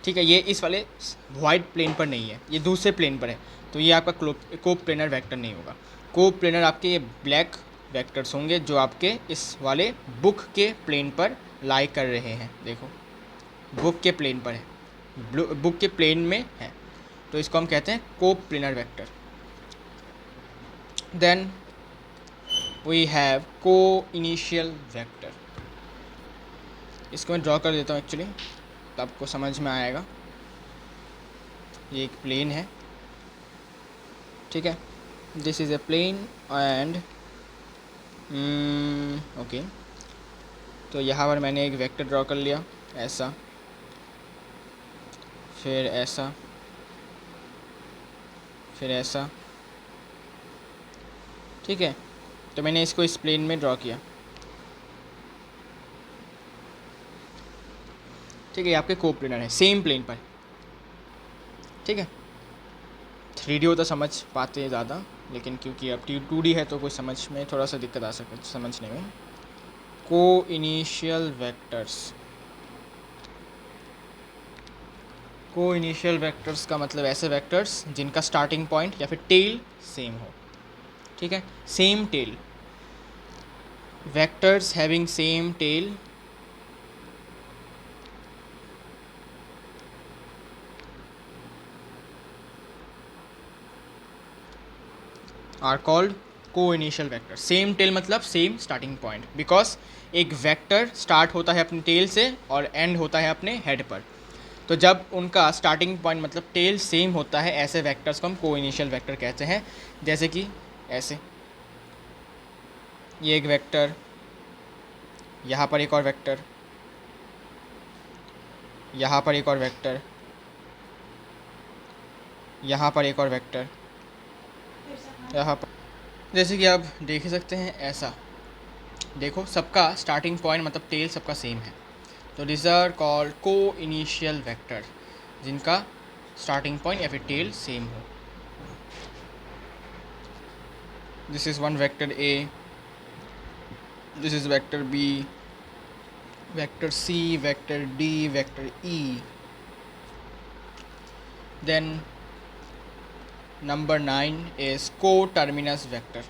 ठीक है, ये इस वाले वाइट प्लेन पर नहीं है, ये दूसरे प्लेन पर है, तो ये आपका को प्लेनर वेक्टर नहीं होगा। को प्लेनर आपके ये ब्लैक वेक्टर्स होंगे जो आपके इस वाले बुक के प्लेन पर लाई कर रहे हैं, देखो बुक के प्लेन पर है, बुक के प्लेन में है, तो इसको हम कहते हैं coplanar vector. Then we have coinitial vector, इसको मैं ड्रॉ कर देता हूँ एक्चुअली, तो आपको समझ में आएगा। ये एक प्लेन है, ठीक है, this is a plane and okay, तो यहाँ पर मैंने एक वेक्टर ड्रॉ कर लिया, ऐसा, फिर ऐसा, फिर ऐसा, ठीक है। तो मैंने इसको इस प्लेन में ड्रॉ किया, ठीक है, ये आपके को प्लेनर है, सेम प्लेन पर, ठीक है। 3D हो तो समझ पाते हैं ज़्यादा, लेकिन क्योंकि अब 2D है तो कोई समझ में थोड़ा सा दिक्कत आ सकता है समझने में। को इनिशियल वेक्टर्स, को इनिशियल वेक्टर्स का मतलब ऐसे वेक्टर्स जिनका स्टार्टिंग पॉइंट या फिर टेल सेम हो, ठीक है, same tail, vectors having same tail are called coinitial vector. Same tail मतलब सेम स्टार्टिंग पॉइंट, बिकॉज एक वेक्टर स्टार्ट होता है अपने टेल से और एंड होता है अपने हेड पर, तो जब उनका स्टार्टिंग पॉइंट मतलब टेल सेम होता है, ऐसे वेक्टर्स को हम को इनिशियल वेक्टर कहते हैं। जैसे कि ऐसे, ये एक वेक्टर, यहाँ पर एक और वेक्टर, यहाँ पर एक और वेक्टर, यहाँ पर एक और वेक्टर, यहाँ पर, जैसे कि आप देख ही सकते हैं ऐसा, देखो सबका स्टार्टिंग पॉइंट मतलब टेल सबका सेम है, तो this are called coinitial vector, जिनका स्टार्टिंग पॉइंट या फिर टेल सेम हो। This is one vector a, this is vector b, vector c, vector d, vector e. Then number 9 is coterminous vector.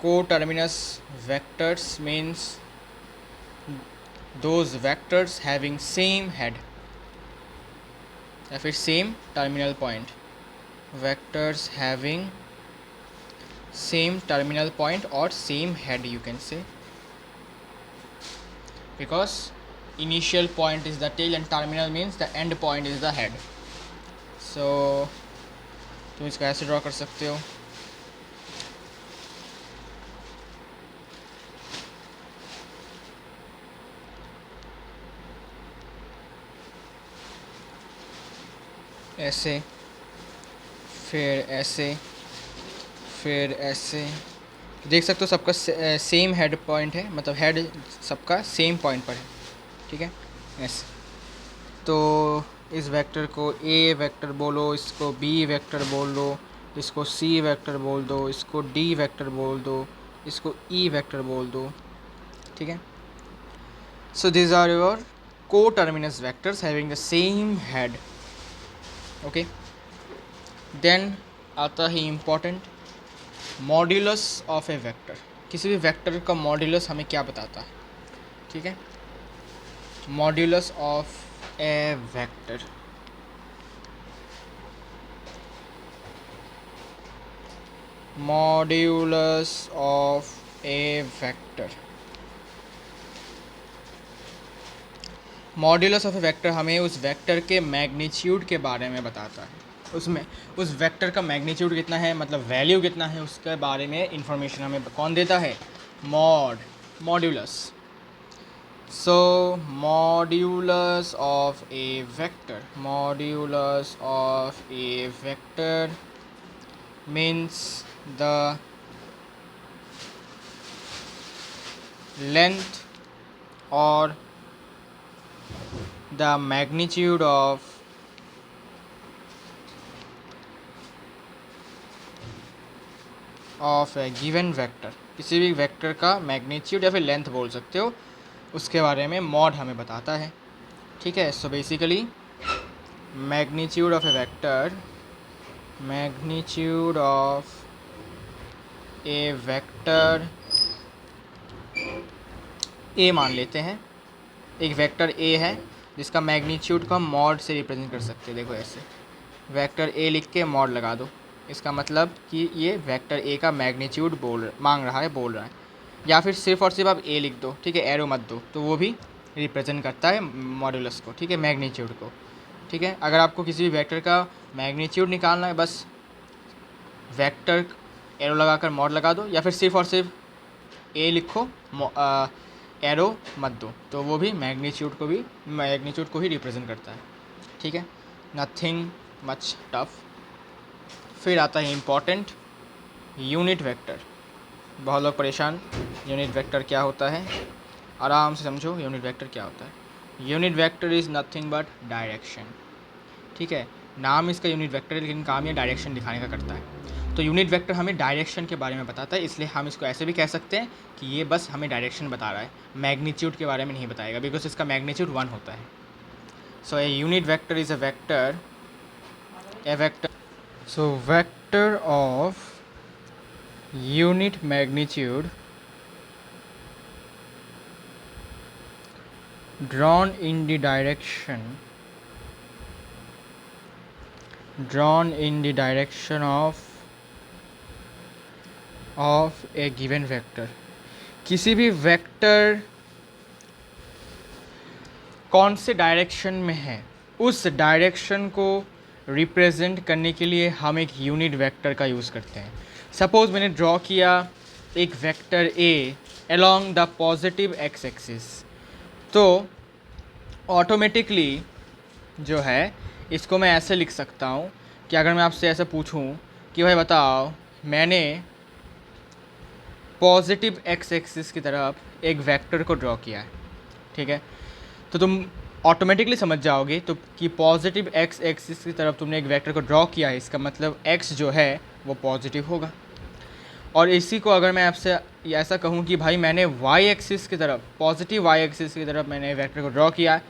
Coterminous vectors means those vectors having same head या फिर same terminal point, vectors having same terminal point or same head you can say, because initial point is the tail and terminal means the end point is the head. So तुम इसको ऐसे draw कर सकते हो, ऐसे, फिर ऐसे, फिर ऐसे, देख सकते हो सबका सेम हेड पॉइंट है, मतलब हेड सबका सेम पॉइंट पर है, ठीक है, ऐसे। तो इस वेक्टर को ए वेक्टर बोलो, इसको बी वेक्टर बोल दो, इसको सी वेक्टर बोल दो, इसको डी वेक्टर बोल दो, इसको ई वेक्टर बोल दो, ठीक है। So this are your coterminous vectors having the same head, okay. Then आता है important modulus of a vector. किसी भी वेक्टर का मॉड्यूलस हमें क्या बताता है, ठीक है। Modulus of a vector, modulus of a vector. Modulus of a vector हमें उस वेक्टर के मैग्नीट्यूड के बारे में बताता है। उसमें उस वेक्टर का मैग्नीट्यूड कितना है, मतलब वैल्यू कितना है, उसके बारे में इंफॉर्मेशन हमें कौन देता है, modulus. So modulus of a vector, modulus of a vector means the length or the magnitude of a given vector, किसी भी वेक्टर का मैग्नीट्यूड या फिर लेंथ बोल सकते हो, उसके बारे में मॉड हमें बताता है। ठीक है, so basically magnitude of a vector, magnitude of a vector A मान लेते हैं, एक वेक्टर ए है जिसका मैग्नीट्यूड को हम मॉड से रिप्रेजेंट कर सकते हैं। देखो ऐसे वेक्टर ए लिख के मॉड लगा दो, इसका मतलब कि ये वेक्टर ए का मैग्नीट्यूड मांग रहा है, बोल रहा है। या फिर सिर्फ और सिर्फ आप ए लिख दो, ठीक है, एरो मत दो, तो वो भी रिप्रेजेंट करता है मॉड्यूलस को, ठीक है, मैग्नीट्यूड को। ठीक है, अगर आपको किसी भी वेक्टर का मैग्नीट्यूड निकालना है, बस वेक्टर एरो लगाकर मॉड लगा दो, या फिर सिर्फ और सिर्फ ए लिखो, एरो मत दो, तो वो भी मैग्नीट्यूड को ही रिप्रेजेंट करता है। ठीक है, नथिंग मच टफ। फिर आता है इम्पॉर्टेंट यूनिट वेक्टर। बहुत लोग परेशान, यूनिट वेक्टर क्या होता है, आराम से समझो यूनिट वेक्टर क्या होता है। Unit vector is nothing but direction. ठीक है, नाम इसका यूनिट वेक्टर है, लेकिन काम ये डायरेक्शन दिखाने का करता है। तो यूनिट वेक्टर हमें डायरेक्शन के बारे में बताता है, इसलिए हम इसको ऐसे भी कह सकते हैं कि ये बस हमें डायरेक्शन बता रहा है, मैग्नीट्यूड के बारे में नहीं बताएगा, बिकॉज इसका मैग्नीट्यूड 1 होता है। So a unit vector is a vector so vector of unit magnitude drawn in the direction of a given vector। किसी भी वेक्टर कौन से डायरेक्शन में है, उस डायरेक्शन को रिप्रेजेंट करने के लिए हम एक यूनिट वेक्टर का यूज़ करते हैं। सपोज़ मैंने ड्रॉ किया एक vector a along the positive x axis, तो ऑटोमेटिकली जो है इसको मैं ऐसे लिख सकता हूँ कि अगर मैं आपसे ऐसे पूछूँ कि भाई बताओ, मैंने पॉजिटिव एक्स एक्सिस की तरफ एक वेक्टर को ड्रॉ किया है, ठीक है, तो तुम ऑटोमेटिकली समझ जाओगे तो कि पॉजिटिव एक्स एक्सिस की तरफ तुमने एक वेक्टर को ड्रॉ किया है, इसका मतलब एक्स जो है वो पॉजिटिव होगा। और इसी को अगर मैं आपसे ऐसा कहूँ कि भाई मैंने वाई एक्सिस की तरफ, पॉजिटिव वाई एक्सिस की तरफ मैंने वेक्टर को ड्रॉ किया है,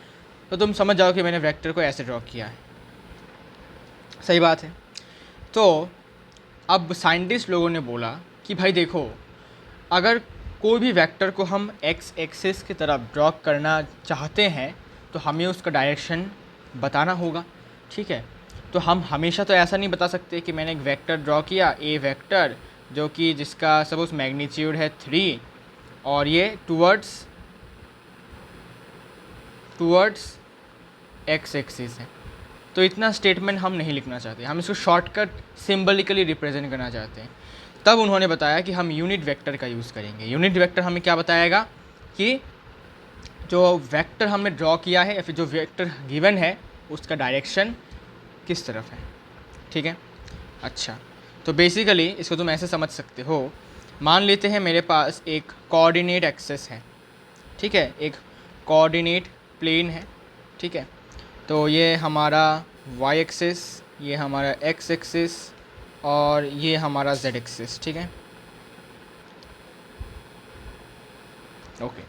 तो तुम समझ जाओ कि मैंने वेक्टर को ऐसे ड्रॉ किया है। सही बात है। तो अब साइंटिस्ट लोगों ने बोला कि भाई देखो, अगर कोई भी वेक्टर को हम एक्स एक्सिस की तरफ ड्रॉ करना चाहते हैं तो हमें उसका डायरेक्शन बताना होगा। ठीक है, तो हम हमेशा तो ऐसा नहीं बता सकते कि मैंने एक वेक्टर ड्रॉ किया, ए वेक्टर, जो कि जिसका सपोज मैग्नीट्यूड है 3 और ये टूवर्ड्स एक्स एक्सिस है, तो इतना स्टेटमेंट हम नहीं लिखना चाहते, हम इसको शॉर्टकट सिम्बलिकली रिप्रेजेंट करना चाहते हैं। तब उन्होंने बताया कि हम यूनिट वेक्टर का यूज़ करेंगे। यूनिट वेक्टर हमें क्या बताएगा कि जो वेक्टर हमने ड्रॉ किया है या फिर जो वेक्टर गिवन है उसका डायरेक्शन किस तरफ है। ठीक है, अच्छा, तो बेसिकली इसको तुम ऐसे समझ सकते हो, मान लेते हैं मेरे पास एक कोऑर्डिनेट एक्सिस है, ठीक है, एक कोऑर्डिनेट प्लेन है, ठीक है, तो ये हमारा वाई एक्सिस, ये हमारा एक्स एक्सिस और ये हमारा जेड एक्सिस। ठीक है, ओके,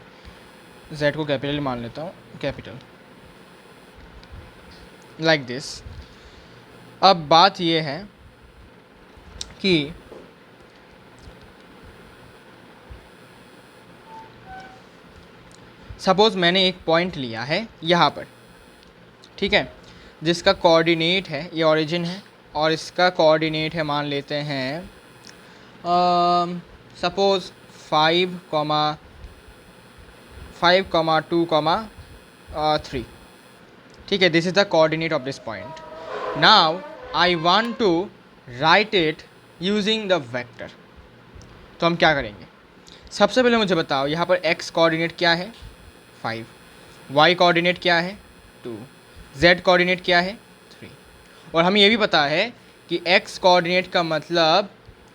जेड को कैपिटल मान लेता हूँ, कैपिटल, लाइक दिस। अब बात ये है कि सपोज़ मैंने एक पॉइंट लिया है यहाँ पर, ठीक है, जिसका कोऑर्डिनेट है, ये ओरिजिन है और इसका कोऑर्डिनेट है, मान लेते हैं सपोज़ 5,2,3, ठीक है, this is the coordinate of this point. Now I want to write it using the vector. तो हम क्या करेंगे, सबसे पहले मुझे बताओ यहाँ पर x कोऑर्डिनेट क्या है 5, y कोऑर्डिनेट क्या है 2, z कोऑर्डिनेट क्या है 3, और हमें ये भी पता है कि x कोऑर्डिनेट का मतलब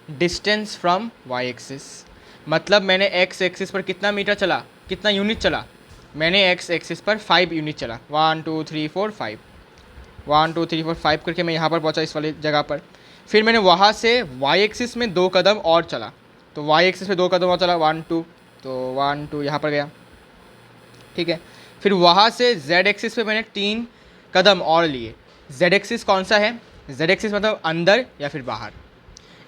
डिस्टेंस फ्रॉम y एक्सिस, मतलब मैंने x एक्सिस पर कितना मीटर चला, कितना यूनिट चला, मैंने x एक्सिस पर 5 यूनिट चला, 1 2 3 4 5, 1 2 3 4 5 करके मैं यहाँ पर पहुँचा इस वाली जगह पर। फिर मैंने वहाँ से y एक्सिस में 2 कदम और चला, तो y एक्सिस पे 2 कदम और चला 1 2, तो 1 2 यहाँ पर गया, ठीक है। फिर वहाँ से z एक्सिस पे मैंने 3 कदम और लिए। z एक्सिस कौन सा है, z एक्सिस मतलब अंदर या फिर बाहर,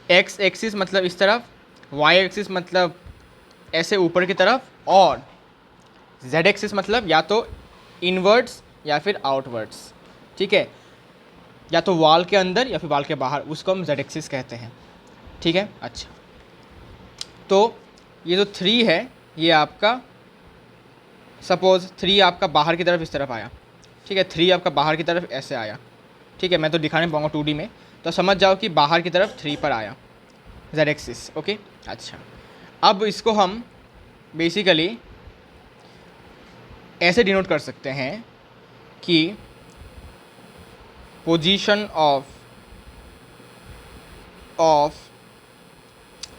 x एक्सिस मतलब इस तरफ, y एक्सिस मतलब ऐसे ऊपर की तरफ, और z एक्सिस मतलब या तो इनवर्ड्स या फिर आउटवर्ड्स, ठीक है, या तो वॉल के अंदर या फिर वॉल के बाहर, उसको हम z एक्सिस कहते हैं, ठीक है। अच्छा, तो ये जो 3 है ये आपका, सपोज़ 3 आपका बाहर की तरफ इस तरफ आया, ठीक है, 3 आपका बाहर की तरफ ऐसे आया, ठीक है, मैं तो दिखाने पाऊँगा 2D में, तो समझ जाओ कि बाहर की तरफ 3 पर आया z एक्सिस, ओके। अच्छा, अब इसको हम बेसिकली ऐसे डिनोट कर सकते हैं कि पोजीशन ऑफ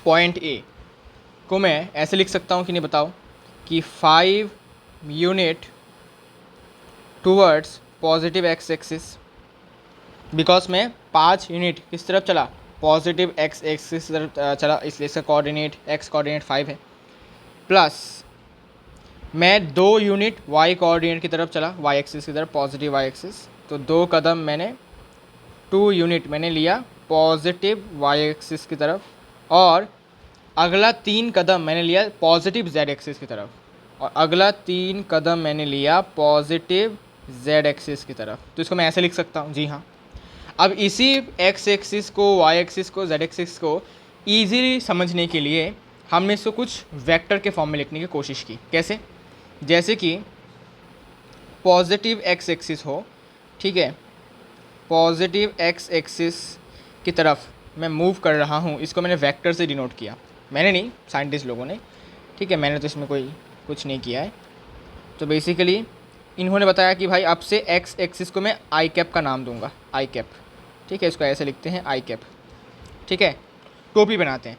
पॉइंट ए को मैं ऐसे लिख सकता हूँ कि नहीं बताओ, कि 5 unit towards positive x axis, because मैं 5 यूनिट किस तरफ चला, पॉजिटिव x एक्सिस तरफ चला, इसलिए इसका कोऑर्डिनेट x कोऑर्डिनेट 5 है, प्लस मैं 2 यूनिट y कोऑर्डिनेट की तरफ चला, y एक्सिस की तरफ, पॉजिटिव y एक्सिस, तो 2 कदम मैंने 2 यूनिट मैंने लिया पॉजिटिव y एक्सिस की तरफ, और अगला 3 कदम मैंने लिया पॉजिटिव z एक्सिस की तरफ, और अगला 3 कदम मैंने लिया पॉजिटिव z एक्सिस की तरफ। तो इसको मैं ऐसे लिख सकता हूँ, जी हाँ। अब इसी x एक्सिस को, y एक्सिस को, z एक्सिस को ईजीली समझने के लिए हमने इसको कुछ वेक्टर के फॉर्म में लिखने की कोशिश की। कैसे, जैसे कि पॉजिटिव x एक्सिस हो, ठीक है, पॉजिटिव x एक्सिस की तरफ मैं मूव कर रहा हूँ, इसको मैंने वेक्टर से डिनोट किया, मैंने नहीं, साइंटिस्ट लोगों ने, ठीक है, मैंने तो इसमें कोई कुछ नहीं किया है। तो बेसिकली इन्होंने बताया कि भाई अब से x एक्सिस को मैं आई कैप का नाम दूंगा, आई कैप, ठीक है, इसको ऐसे लिखते हैं आई कैप, ठीक है। टोपी बनाते हैं,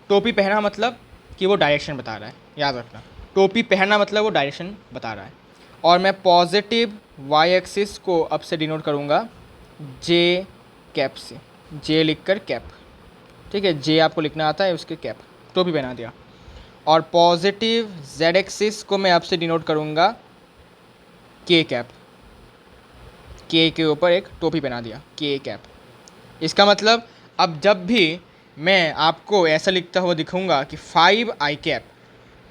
टोपी पहना मतलब कि वो डायरेक्शन बता रहा है, याद रखना, टोपी पहनना मतलब वो डायरेक्शन बता रहा है। और मैं पॉजिटिव y एक्सिस को अब से डिनोट करूँगा जे कैप से, जे लिख कर कैप, ठीक है, जे आपको लिखना आता है, उसके कैप, टोपी पहना दिया। और पॉजिटिव z एक्सिस को मैं अब से डिनोट करूँगा के कैप, के ऊपर एक टोपी पहना दिया, के कैप। इसका मतलब अब जब भी मैं आपको ऐसा लिखता हुआ दिखूँगा कि 5 आई कैप,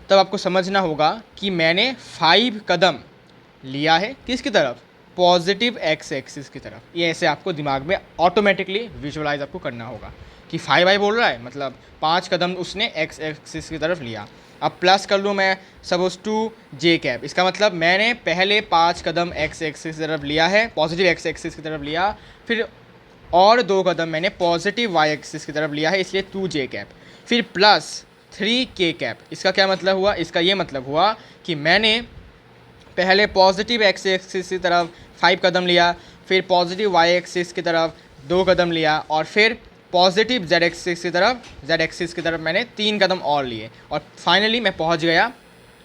तब आपको समझना होगा कि मैंने 5 कदम लिया है किसकी तरफ, पॉजिटिव x एक्सिस की तरफ। ये ऐसे आपको दिमाग में ऑटोमेटिकली विजुअलाइज आपको करना होगा कि 5 आई बोल रहा है, मतलब 5 कदम उसने x एक्सिस की तरफ लिया। अब प्लस कर लूँ मैं, सपोज 2 जे कैप, इसका मतलब मैंने पहले 5 कदम x एक्सिस की तरफ लिया है, पॉजिटिव x एक्सिस की तरफ लिया, फिर और 2 कदम मैंने पॉजिटिव y एक्सिस की तरफ लिया है, इसलिए 2 जे कैप, फिर प्लस 3 के कैप। इसका क्या मतलब हुआ, इसका ये मतलब हुआ कि मैंने पहले पॉजिटिव x एक्सिस की तरफ 5 कदम लिया, फिर पॉजिटिव y एक्सिस की तरफ 2 कदम लिया, और फिर पॉजिटिव z एक्सिस की तरफ मैंने 3 कदम और लिए, और फाइनली मैं पहुंच गया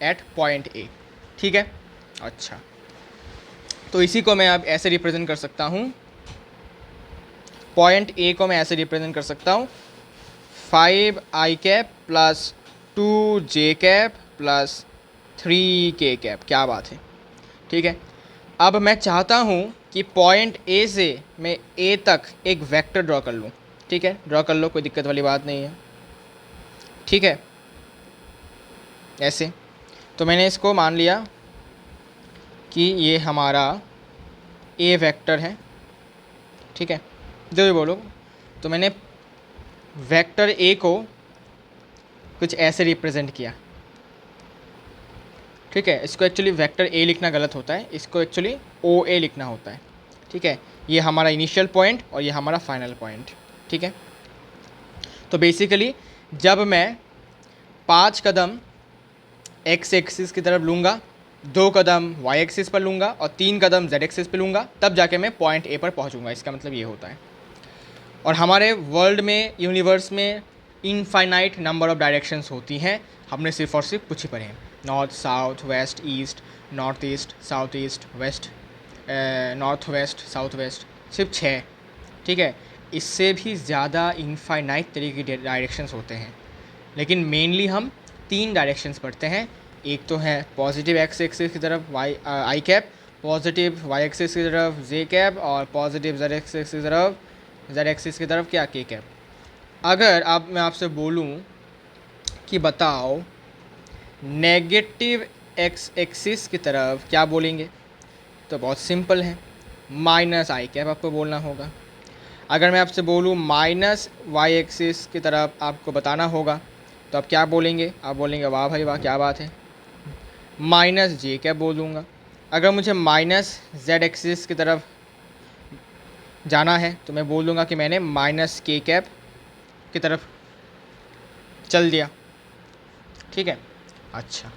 एट पॉइंट ए, ठीक है। अच्छा, तो इसी को मैं अब ऐसे रिप्रेजेंट कर सकता हूँ, पॉइंट ए को मैं ऐसे रिप्रेजेंट कर सकता हूँ 5 आई कैप प्लस 2 जे कैप प्लस 3 के कैप। क्या बात है, ठीक है। अब मैं चाहता हूँ कि पॉइंट ए से मैं ए तक एक वेक्टर ड्रॉ कर लूँ, ठीक है, ड्रॉ कर लो, कोई दिक्कत वाली बात नहीं है, ठीक है। ऐसे तो मैंने इसको मान लिया कि ये हमारा ए वेक्टर है, ठीक है, जो भी बोलो। तो मैंने वेक्टर ए को कुछ ऐसे रिप्रेजेंट किया, ठीक है। इसको एक्चुअली वेक्टर ए लिखना गलत होता है, इसको एक्चुअली ओ ए लिखना होता है, ठीक है। ये हमारा इनिशियल पॉइंट और ये हमारा फाइनल पॉइंट, ठीक है। तो बेसिकली जब मैं 5 कदम एक्स एक्सिस की तरफ लूँगा, 2 कदम वाई एक्सिस पर लूँगा और 3 कदम जेड एक्सिस पर लूँगा, तब जाके मैं पॉइंट ए पर पहुँचूँगा। इसका मतलब ये होता है। और हमारे वर्ल्ड में, यूनिवर्स में इनफाइनाइट नंबर ऑफ डायरेक्शंस होती हैं, हमने सिर्फ और सिर्फ कुछ ही पढ़े हैं। North, south, west, east, north east, south east, west, north west, south west, सिर्फ 6, ठीक है। इससे भी ज़्यादा इनफाइनाइट तरीके के डायरेक्शंस होते हैं, लेकिन मेनली हम 3 डायरेक्शंस पढ़ते हैं। एक तो है पॉजिटिव एक्स एक्सिस की तरफ वाई आई कैप, पॉजिटिव वाई एक्सिस की तरफ जे कैप और पॉजिटिव जेड एक्सिस की तरफ क्या के कैप। अगर अब मैं आपसे बोलूं कि बताओ नेगेटिव एक्स एक्सिस की तरफ क्या बोलेंगे, तो बहुत सिंपल है, माइनस आई कैप आपको बोलना होगा। अगर मैं आपसे बोलूं माइनस वाई एक्सिस की तरफ आपको बताना होगा, तो आप क्या बोलेंगे? आप बोलेंगे वाह भाई वाह, क्या बात है, माइनस जे कैप बोल दूँगा। अगर मुझे माइनस जेड एक्सिस की तरफ जाना है तो मैं बोल दूँगा कि मैंने माइनस के कैप की तरफ चल दिया, ठीक है। अच्छा,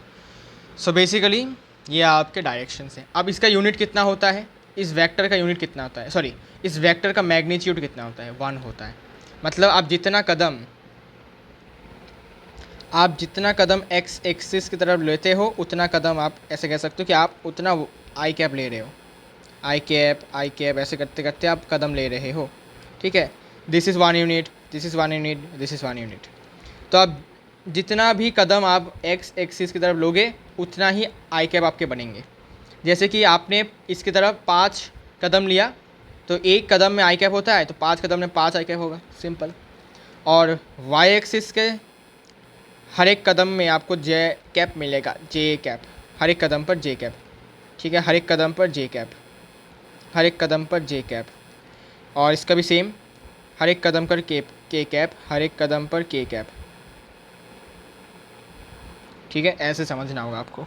सो बेसिकली ये आपके डायरेक्शंस हैं। अब इसका यूनिट कितना होता है, इस वेक्टर का यूनिट कितना होता है, सॉरी, इस वेक्टर का मैग्नीट्यूड कितना होता है, 1 होता है। मतलब आप जितना कदम एक्स एक्सिस की तरफ लेते हो, उतना कदम आप ऐसे कह सकते हो कि आप उतना आई कैप ले रहे हो। आई कैप ऐसे करते करते आप कदम ले रहे हो, ठीक है। This is 1 unit, this is 1 unit, this is 1 unit. तो आप जितना भी कदम आप एक्स एक्सिस की तरफ लोगे, उतना ही आई कैप आपके बनेंगे। जैसे कि आपने इसकी तरफ 5 कदम लिया, तो एक कदम में आई कैप होता है, तो 5 कदम में 5 आई कैप होगा, सिंपल। और वाई एक्सिस के हर एक कदम में आपको जे कैप मिलेगा, जे कैप, हर एक कदम पर जे कैप, ठीक है, हर एक कदम पर जे कैप, हर एक कदम पर जे कैप। और इसका भी सेम, हर एक कदम पर के कैप, हर एक कदम पर के कैप, ठीक है। ऐसे समझना होगा आपको,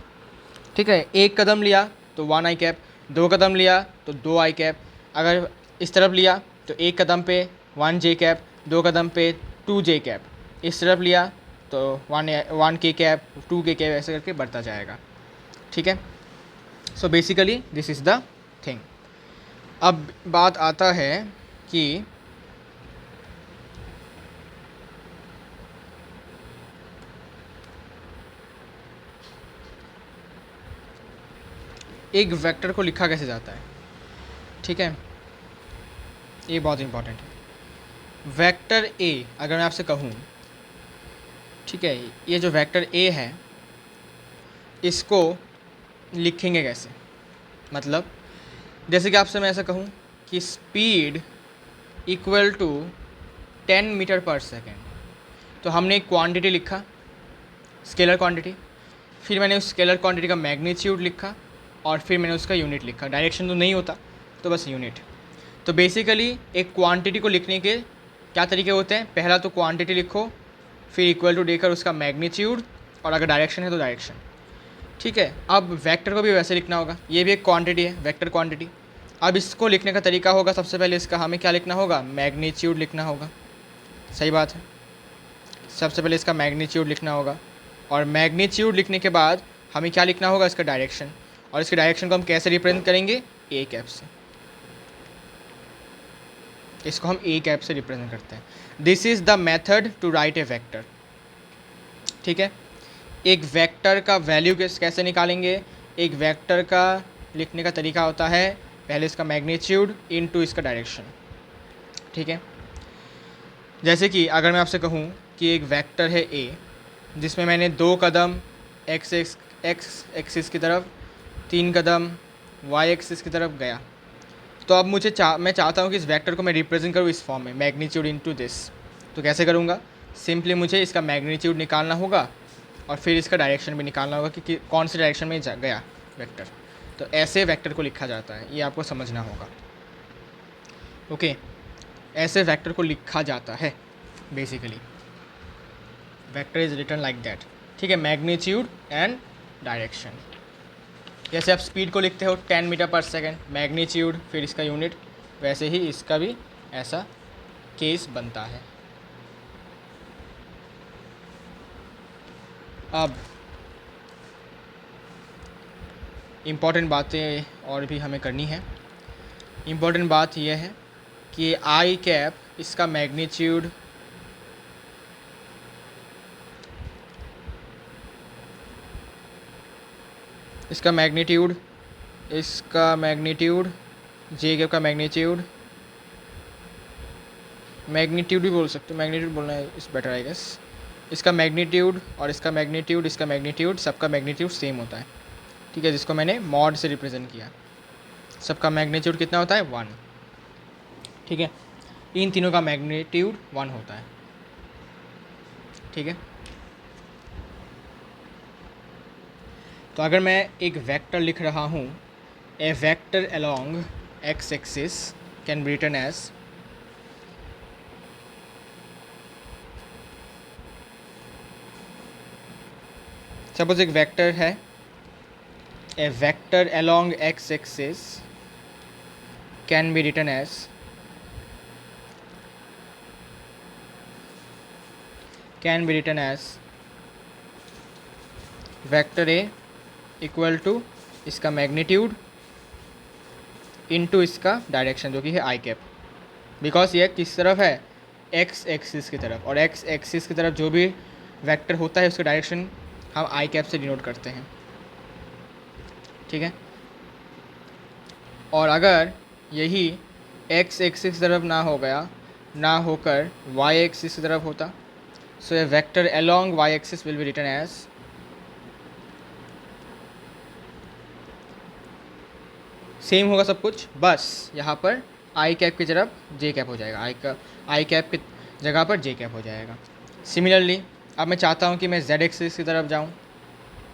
ठीक है। एक कदम लिया तो 1 आई कैप, 2 कदम लिया तो 2 आई कैप। अगर इस तरफ लिया तो एक कदम पे 1 जे कैप, 2 कदम पे 2 जे कैप। इस तरफ लिया तो 1 के कैप, 2 के कैप, ऐसे करके बढ़ता जाएगा, ठीक है। सो basically this is the thing. अब बात आता है कि एक वेक्टर को लिखा कैसे जाता है, ठीक है, ये बहुत इंपॉर्टेंट है। वेक्टर ए अगर मैं आपसे कहूँ, ठीक है, ये जो वेक्टर ए है इसको लिखेंगे कैसे, मतलब जैसे कि आपसे मैं ऐसा कहूँ कि स्पीड इक्वल टू 10 मीटर पर सेकेंड, तो हमने एक क्वांटिटी लिखा, स्केलर क्वांटिटी, फिर मैंने उस स्केलर क्वांटिटी का मैग्नीट्यूड लिखा और फिर मैंने उसका यूनिट लिखा। डायरेक्शन तो नहीं होता, तो बस यूनिट। तो बेसिकली एक क्वांटिटी को लिखने के क्या तरीके होते हैं, पहला तो क्वांटिटी लिखो, फिर इक्वल टू देकर उसका मैग्नीट्यूड, और अगर डायरेक्शन है तो डायरेक्शन, ठीक है। अब वेक्टर को भी वैसे लिखना होगा, ये भी एक क्वांटिटी है, वेक्टर क्वांटिटी। अब इसको लिखने का तरीका होगा, सबसे पहले इसका हमें क्या लिखना होगा, मैग्नीट्यूड लिखना होगा, सही बात है। सबसे पहले इसका मैग्नीट्यूड लिखना होगा, और मैग्नीट्यूड लिखने के बाद हमें क्या लिखना होगा, इसका डायरेक्शन। और इसके डायरेक्शन को हम कैसे रिप्रेजेंट करेंगे, ए कैप से। इसको हम ए कैप से रिप्रेजेंट करते हैं। This is the method to write a vector, ठीक है। एक वेक्टर का वैल्यू कैसे निकालेंगे, एक वेक्टर का लिखने का तरीका होता है, पहले इसका मैग्नीट्यूड इनटू इसका डायरेक्शन, ठीक है। जैसे कि अगर मैं आपसे कहूँ कि एक वेक्टर है ए, जिसमें मैंने 2 कदम एक्स एक्सिस की तरफ, 3 कदम वाई एक्सिस की तरफ गया, तो अब मैं चाहता हूँ कि इस वेक्टर को मैं रिप्रेजेंट करूँ इस फॉर्म में, मैग्नीट्यूड इनटू दिस। तो कैसे करूँगा, सिंपली मुझे इसका मैग्नीट्यूड निकालना होगा और फिर इसका डायरेक्शन भी निकालना होगा कि कौन से डायरेक्शन में गया वेक्टर। तो ऐसे वेक्टर को लिखा जाता है, ये आपको समझना होगा। ओके, ऐसे वेक्टर को लिखा जाता है basically, vector is written like that. ठीक है, मैग्नीट्यूड एंड डायरेक्शन। जैसे आप स्पीड को लिखते हो 10 मीटर पर सेकेंड, मैग्नीट्यूड फिर इसका यूनिट, वैसे ही इसका भी ऐसा केस बनता है। अब इम्पॉर्टेंट बातें और भी हमें करनी है। इम्पॉर्टेंट बात यह है कि आई कैप इसका मैग्नीट्यूड इसका मैग्नीट्यूड जे कैप का मैग्नीट्यूड भी बोल सकते हो, मैग्नीट्यूड बोलना है इस बेटर आई गेस। इसका मैग्नीट्यूड और इसका मैग्नीट्यूड सबका मैग्नीट्यूड सेम होता है। ठीक है, जिसको मैंने मॉड से रिप्रेजेंट किया। सबका मैग्नीट्यूड कितना होता है? 1। ठीक है, इन तीनों का मैग्नीट्यूड 1 होता है। ठीक है, तो अगर मैं एक वेक्टर लिख रहा हूँ, a vector along x axis can be written as suppose एक वेक्टर है, a vector along x axis can be written as vector a equal to इसका मैग्नीट्यूड इनटू इसका डायरेक्शन जो कि है आई कैप। बिकॉज ये किस तरफ है? एक्स एक्सिस की तरफ, और एक्स एक्सिस की तरफ जो भी वेक्टर होता है उसका डायरेक्शन हम आई कैप से डिनोट करते हैं। ठीक है, और अगर यही एक्स एक्सिस की तरफ ना होकर वाई एक्सिस की तरफ होता, so a vector along y axis will be written as same होगा सब कुछ, बस यहाँ पर आई कैप की तरफ जे कैप हो जाएगा, आई कैप की जगह पर जे कैप हो जाएगा। सिमिलरली अब मैं चाहता हूँ कि मैं जेड एक्सिस की तरफ जाऊँ।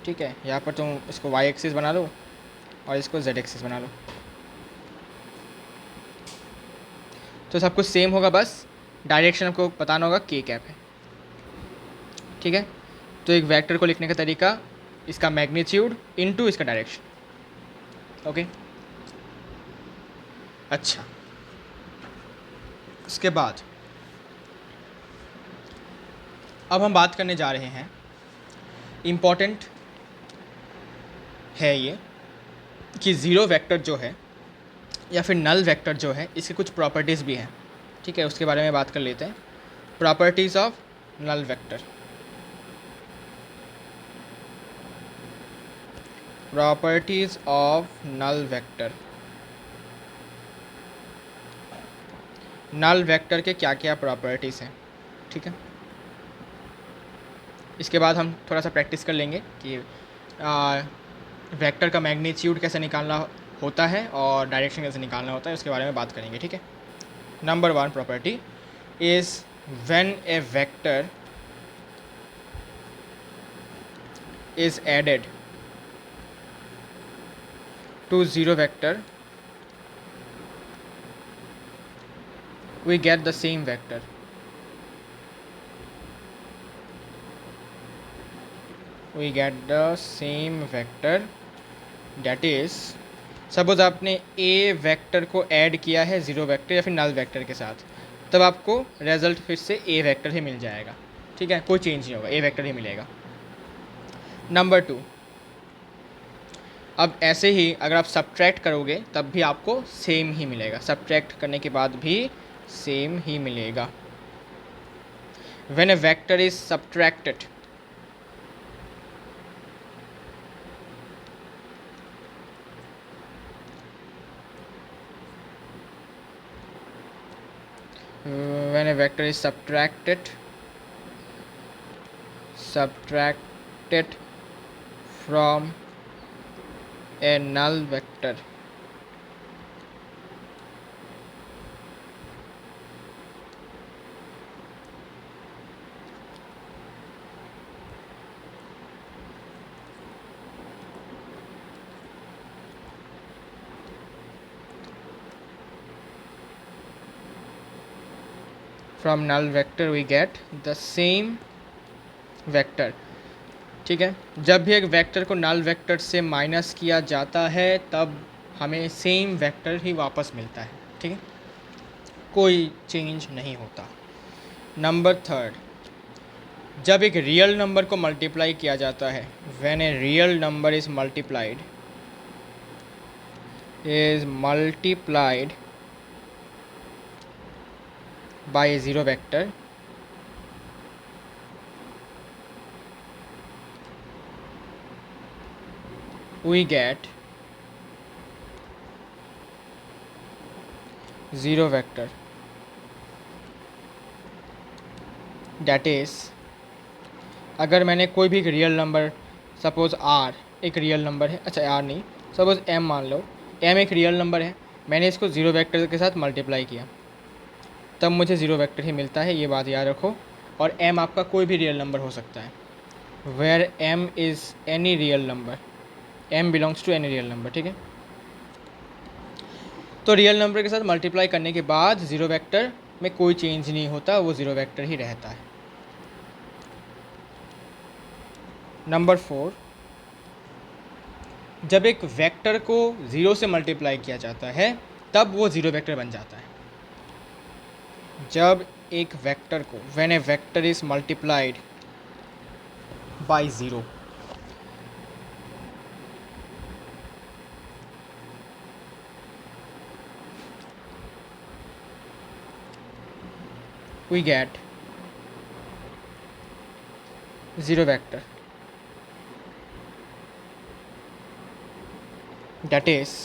ठीक है, यहाँ पर तुम इसको वाई एक्सिस बना लो और इसको जेड एक्सिस बना लो, तो सब कुछ सेम होगा, बस डायरेक्शन आपको बताना होगा के कैप है। ठीक है, तो एक वेक्टर को लिखने का तरीका, इसका मैग्नीट्यूड इनटू इसका डायरेक्शन। ओके, अच्छा, उसके बाद अब हम बात करने जा रहे हैं, इम्पॉर्टेंट है ये कि ज़ीरो वेक्टर जो है या फिर नल वेक्टर जो है, इसकी कुछ प्रॉपर्टीज़ भी हैं। ठीक है, उसके बारे में बात कर लेते हैं। Properties of null vector. Properties of null vector. Null vector के क्या क्या प्रॉपर्टीज़ हैं? ठीक है, इसके बाद हम थोड़ा सा प्रैक्टिस कर लेंगे कि वेक्टर का मैग्नीट्यूड कैसे निकालना होता है और डायरेक्शन कैसे निकालना होता है, उसके बारे में बात करेंगे। ठीक है, number 1 property is when a vector is added to zero vector we get the same vector. We get the same vector, that is, suppose आपने ए वेक्टर को ऐड किया है ज़ीरो वेक्टर या फिर नल वेक्टर के साथ, तब आपको रिजल्ट फिर से ए वेक्टर ही मिल जाएगा। ठीक है, कोई चेंज नहीं होगा, ए वेक्टर ही मिलेगा। नंबर 2, अब ऐसे ही अगर आप सब्ट्रैक्ट करोगे तब भी आपको सेम ही मिलेगा, सब्ट्रैक्ट करने के बाद भी सेम ही मिलेगा। When a vector is subtracted, subtracted from a null vector, from null vector we get the same vector. ठीक है, जब भी एक वेक्टर को नल वेक्टर से माइनस किया जाता है तब हमें सेम वेक्टर ही वापस मिलता है। ठीक है, कोई चेंज नहीं होता। नंबर थर्ड, जब एक रियल नंबर को मल्टीप्लाई किया जाता है, when a real number is multiplied by A zero vector, we get zero vector, that is अगर मैंने कोई भी एक रियल नंबर, सपोज़ r एक रियल नंबर है, अच्छा r नहीं, सपोज़ m मान लो, m एक रियल नंबर है, मैंने इसको ज़ीरो वेक्टर के साथ मल्टीप्लाई किया तब मुझे ज़ीरो वेक्टर ही मिलता है, ये बात याद रखो। और m आपका कोई भी रियल नंबर हो सकता है, where m is any real number, m belongs to any real number. ठीक है, तो रियल नंबर के साथ मल्टीप्लाई करने के बाद ज़ीरो वेक्टर में कोई चेंज नहीं होता, वो ज़ीरो वेक्टर ही रहता है। नंबर 4, जब एक वेक्टर को ज़ीरो से मल्टीप्लाई किया जाता है तब वो ज़ीरो वेक्टर बन जाता है। जब एक वेक्टर को, when a vector is multiplied by zero, we get zero vector, that is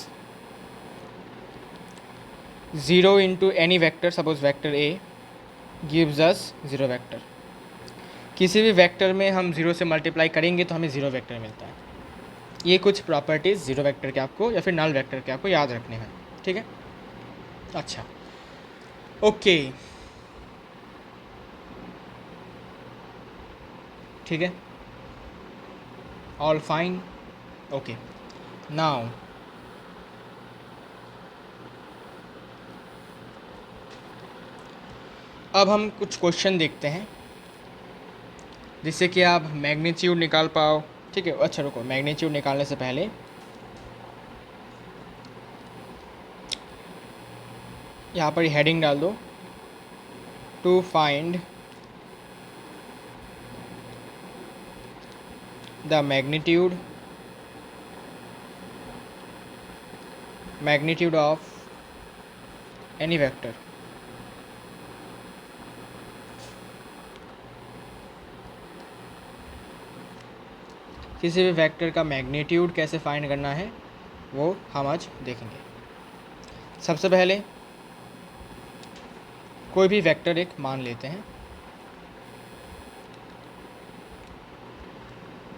0 into any vector, suppose vector a gives us zero vector। किसी भी वेक्टर में हम ज़ीरो से मल्टीप्लाई करेंगे तो हमें ज़ीरो वेक्टर मिलता है। ये कुछ प्रॉपर्टीज़ ज़ीरो वेक्टर के आपको या फिर नल वेक्टर के आपको याद रखने हैं। ठीक है, अच्छा, ओके, ठीक है, ऑल फाइन, ओके। नाउ अब हम कुछ क्वेश्चन देखते हैं जिससे कि आप मैग्नीट्यूड निकाल पाओ। ठीक है, अच्छा रुको, मैग्नीट्यूड निकालने से पहले यहाँ पर हेडिंग डाल दो, to find the magnitude of any vector. किसी भी वेक्टर का मैग्नीट्यूड कैसे फाइंड करना है वो हम आज देखेंगे। सबसे पहले कोई भी वेक्टर एक मान लेते हैं।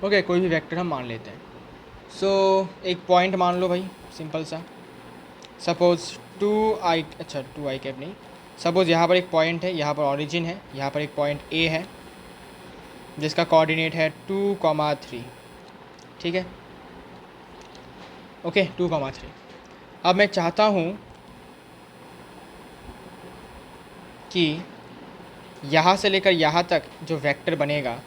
ओके, कोई भी वेक्टर हम मान लेते हैं। सो एक पॉइंट मान लो भाई, सिंपल सा, सपोज़ टू आई कैप नहीं, सपोज़ यहाँ पर एक पॉइंट है, यहाँ पर ऑरिजिन है, यहाँ पर एक पॉइंट ए है जिसका कोऑर्डिनेट है 2,3। ठीक है, ओके, 2,3। अब मैं चाहता हूँ कि यहाँ से लेकर यहाँ तक जो वेक्टर बनेगा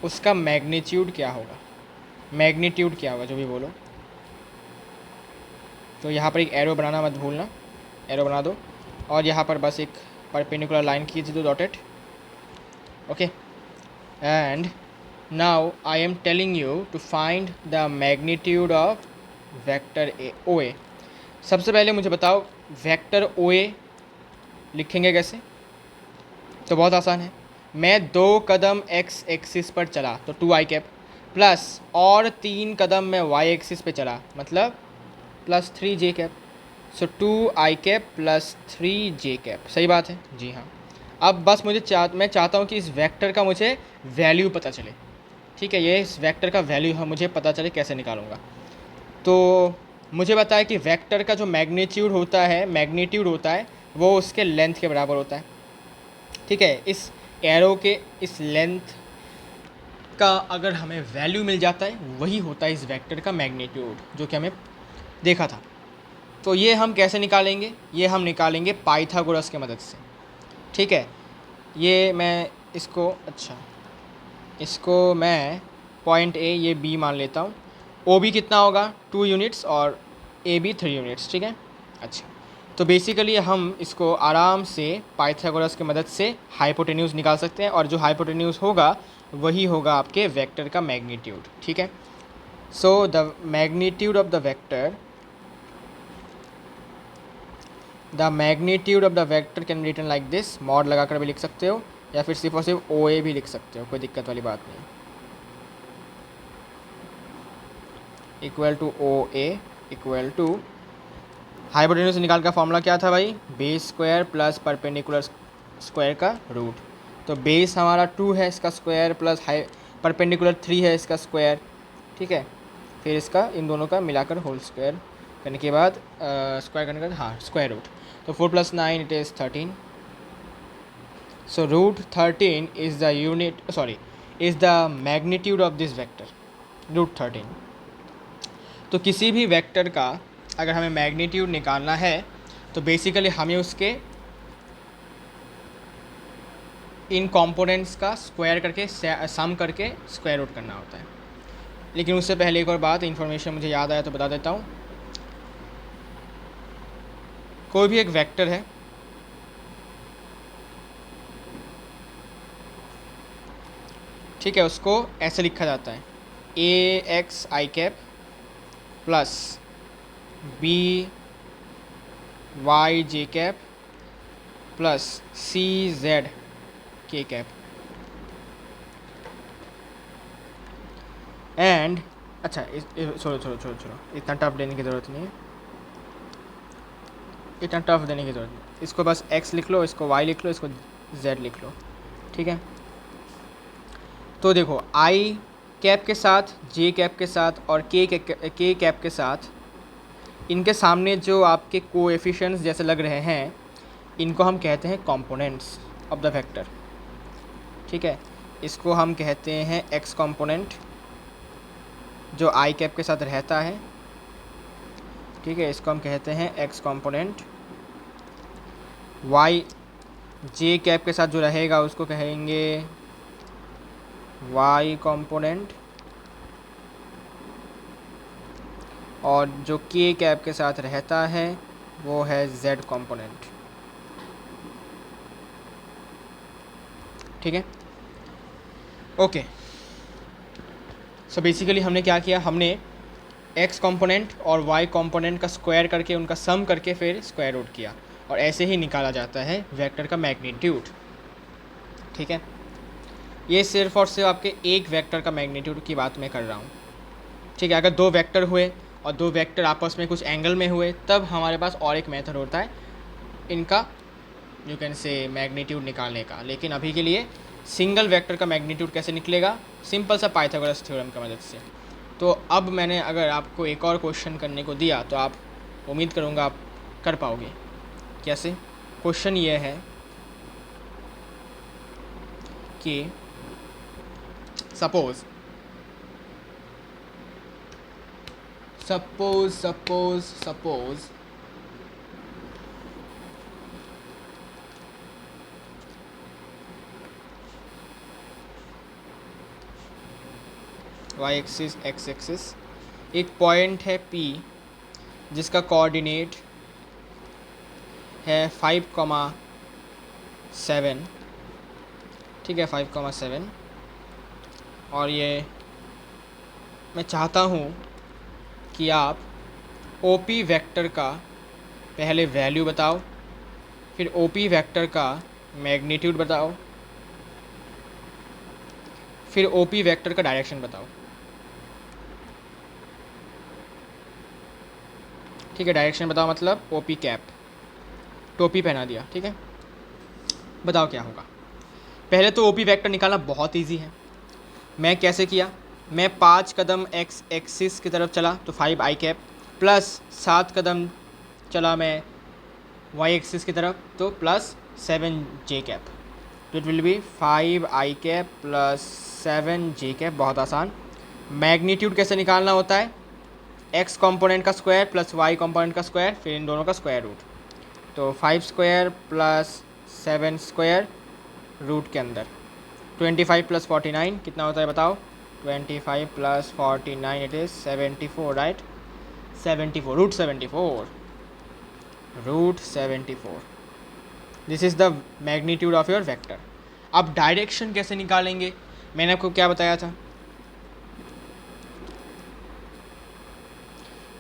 उसका मैग्नीट्यूड क्या होगा, जो भी बोलो। तो यहाँ पर एक एरो बनाना मत भूलना, एरो बना दो और यहाँ पर बस एक परपेंडिकुलर लाइन खींच दो, dotted. Okay, and now I am telling you to find the magnitude of vector OA। सबसे पहले मुझे बताओ वेक्टर OA लिखेंगे कैसे। तो बहुत आसान है, मैं 2 कदम x एक्सिस पर चला तो 2i कैप, प्लस और 3 कदम मैं y एक्सिस पे चला मतलब प्लस 3j कैप। सो 2i cap plus 3j cap, सही बात है जी हाँ। अब बस मैं चाहता हूँ कि इस वेक्टर का मुझे वैल्यू पता चले। ठीक है, ये इस वेक्टर का वैल्यू मुझे पता चले, कैसे निकालूंगा। तो मुझे बताया कि वेक्टर का जो मैग्नीट्यूड होता है वो उसके लेंथ के बराबर होता है। ठीक है, इस एरो के इस लेंथ का अगर हमें वैल्यू मिल जाता है वही होता है इस वेक्टर का मैग्नीट्यूड, जो कि हमें देखा था। तो ये हम कैसे निकालेंगे, ये हम निकालेंगे पाइथागोरस की मदद से। ठीक है, ये मैं इसको इसको मैं पॉइंट ए ये बी मान लेता हूँ। ओ बी कितना होगा 2 यूनिट्स और ए बी 3 यूनिट्स, ठीक है। अच्छा, तो बेसिकली हम इसको आराम से पाइथागोरस की मदद से हाइपोटेन्यूज निकाल सकते हैं, और जो हाइपोटेन्यूज होगा वही होगा आपके वेक्टर का मैग्नीट्यूड, ठीक है। So the magnitude of the vector can be written like this, mod लगाकर भी लिख सकते हो या फिर सिर्फ और सिर्फ ओ ए भी लिख सकते हो, कोई दिक्कत वाली बात नहीं। Equal to O A equal to hypotenuse निकाल का फॉर्मूला क्या था भाई, base square plus perpendicular square का रूट। तो बेस हमारा 2 है इसका स्क्वायर प्लस परपेंडिकुलर 3 है इसका स्क्वायर, ठीक है। फिर इसका इन दोनों का मिलाकर होल स्क्वायर करने के बाद स्क्वायर करने के बाद हाँ स्क्वायर रूट। तो 4 + 9 it is 13। So root 13 is the magnitude of this vector, root 13। तो किसी भी वेक्टर का अगर हमें मैग्नीट्यूड निकालना है तो बेसिकली हमें उसके इन कंपोनेंट्स का स्क्वायर करके सम करके स्क्वायर रूट करना होता है। लेकिन उससे पहले एक और बात, इन्फॉर्मेशन मुझे याद आया तो बता देता हूँ। कोई भी एक वेक्टर है, ठीक है, उसको ऐसे लिखा जाता है ए x I cap plus B Y J cap plus C Z K cap. And अच्छा छोड़ो इतना टफ देने की ज़रूरत नहीं है, इसको बस x लिख लो, इसको y लिख लो, इसको z लिख लो, ठीक है। तो देखो आई कैप के साथ, जे कैप के साथ और के कैप के साथ, इनके सामने जो आपके कोएफिशिएंट्स जैसे लग रहे हैं इनको हम कहते हैं कंपोनेंट्स ऑफ द वेक्टर, ठीक है। इसको हम कहते हैं x कंपोनेंट जो आई कैप के साथ रहता है, ठीक है, इसको हम कहते हैं x component. y J cap के साथ जो रहेगा उसको कहेंगे y कंपोनेंट, और जो k कैप के साथ रहता है वो है z कंपोनेंट, ठीक है। ओके, सो बेसिकली हमने क्या किया, हमने x कंपोनेंट और y कंपोनेंट का स्क्वायर करके उनका सम करके फिर स्क्वायर रूट किया, और ऐसे ही निकाला जाता है वेक्टर का मैग्नीट्यूड, ठीक है। ये सिर्फ और सिर्फ आपके एक वेक्टर का मैग्नीट्यूड की बात मैं कर रहा हूँ, ठीक है। अगर दो वेक्टर हुए और दो वेक्टर आपस में कुछ एंगल में हुए तब हमारे पास और एक मेथड होता है इनका यू कैन से मैग्नीट्यूड निकालने का। लेकिन अभी के लिए सिंगल वेक्टर का मैग्नीट्यूड कैसे निकलेगा, सिंपल सा पाइथागोरस थ्योरम की मदद से। तो अब मैंने अगर आपको एक और क्वेश्चन करने को दिया तो आप उम्मीद करूँगा आप कर पाओगे। कैसे? क्वेश्चन ये है कि suppose y axis x axis एक पॉइंट है P जिसका कोऑर्डिनेट है 5,7, ठीक है, 5,7, और ये मैं चाहता हूँ कि आप OP वेक्टर का पहले वैल्यू बताओ, फिर OP वेक्टर का मैग्नीट्यूड बताओ, फिर OP वेक्टर का डायरेक्शन बताओ, ठीक है। डायरेक्शन बताओ मतलब OP कैप, टोपी पहना दिया, ठीक है। बताओ क्या होगा। पहले तो OP वेक्टर निकालना बहुत इजी है। मैं कैसे किया, मैं 5 कदम x एक्सिस की तरफ चला तो 5i कैप, प्लस 7 कदम चला मैं y एक्सिस की तरफ तो प्लस 7j कैप, तो it will B 5i cap plus 7j cap. बहुत आसान। मैग्नीट्यूड कैसे निकालना होता है, x कंपोनेंट का स्क्वायर प्लस y कंपोनेंट का स्क्वायर, फिर इन दोनों का स्क्वायर रूट। तो 5 स्क्वायर प्लस 7 स्क्वायर रूट के अंदर। 25 + 49 कितना होता है बताओ? 25 + 49 it is 74, right? 74, root 74, root 74। This is the magnitude of your vector. अब डायरेक्शन कैसे निकालेंगे? मैंने आपको क्या बताया था?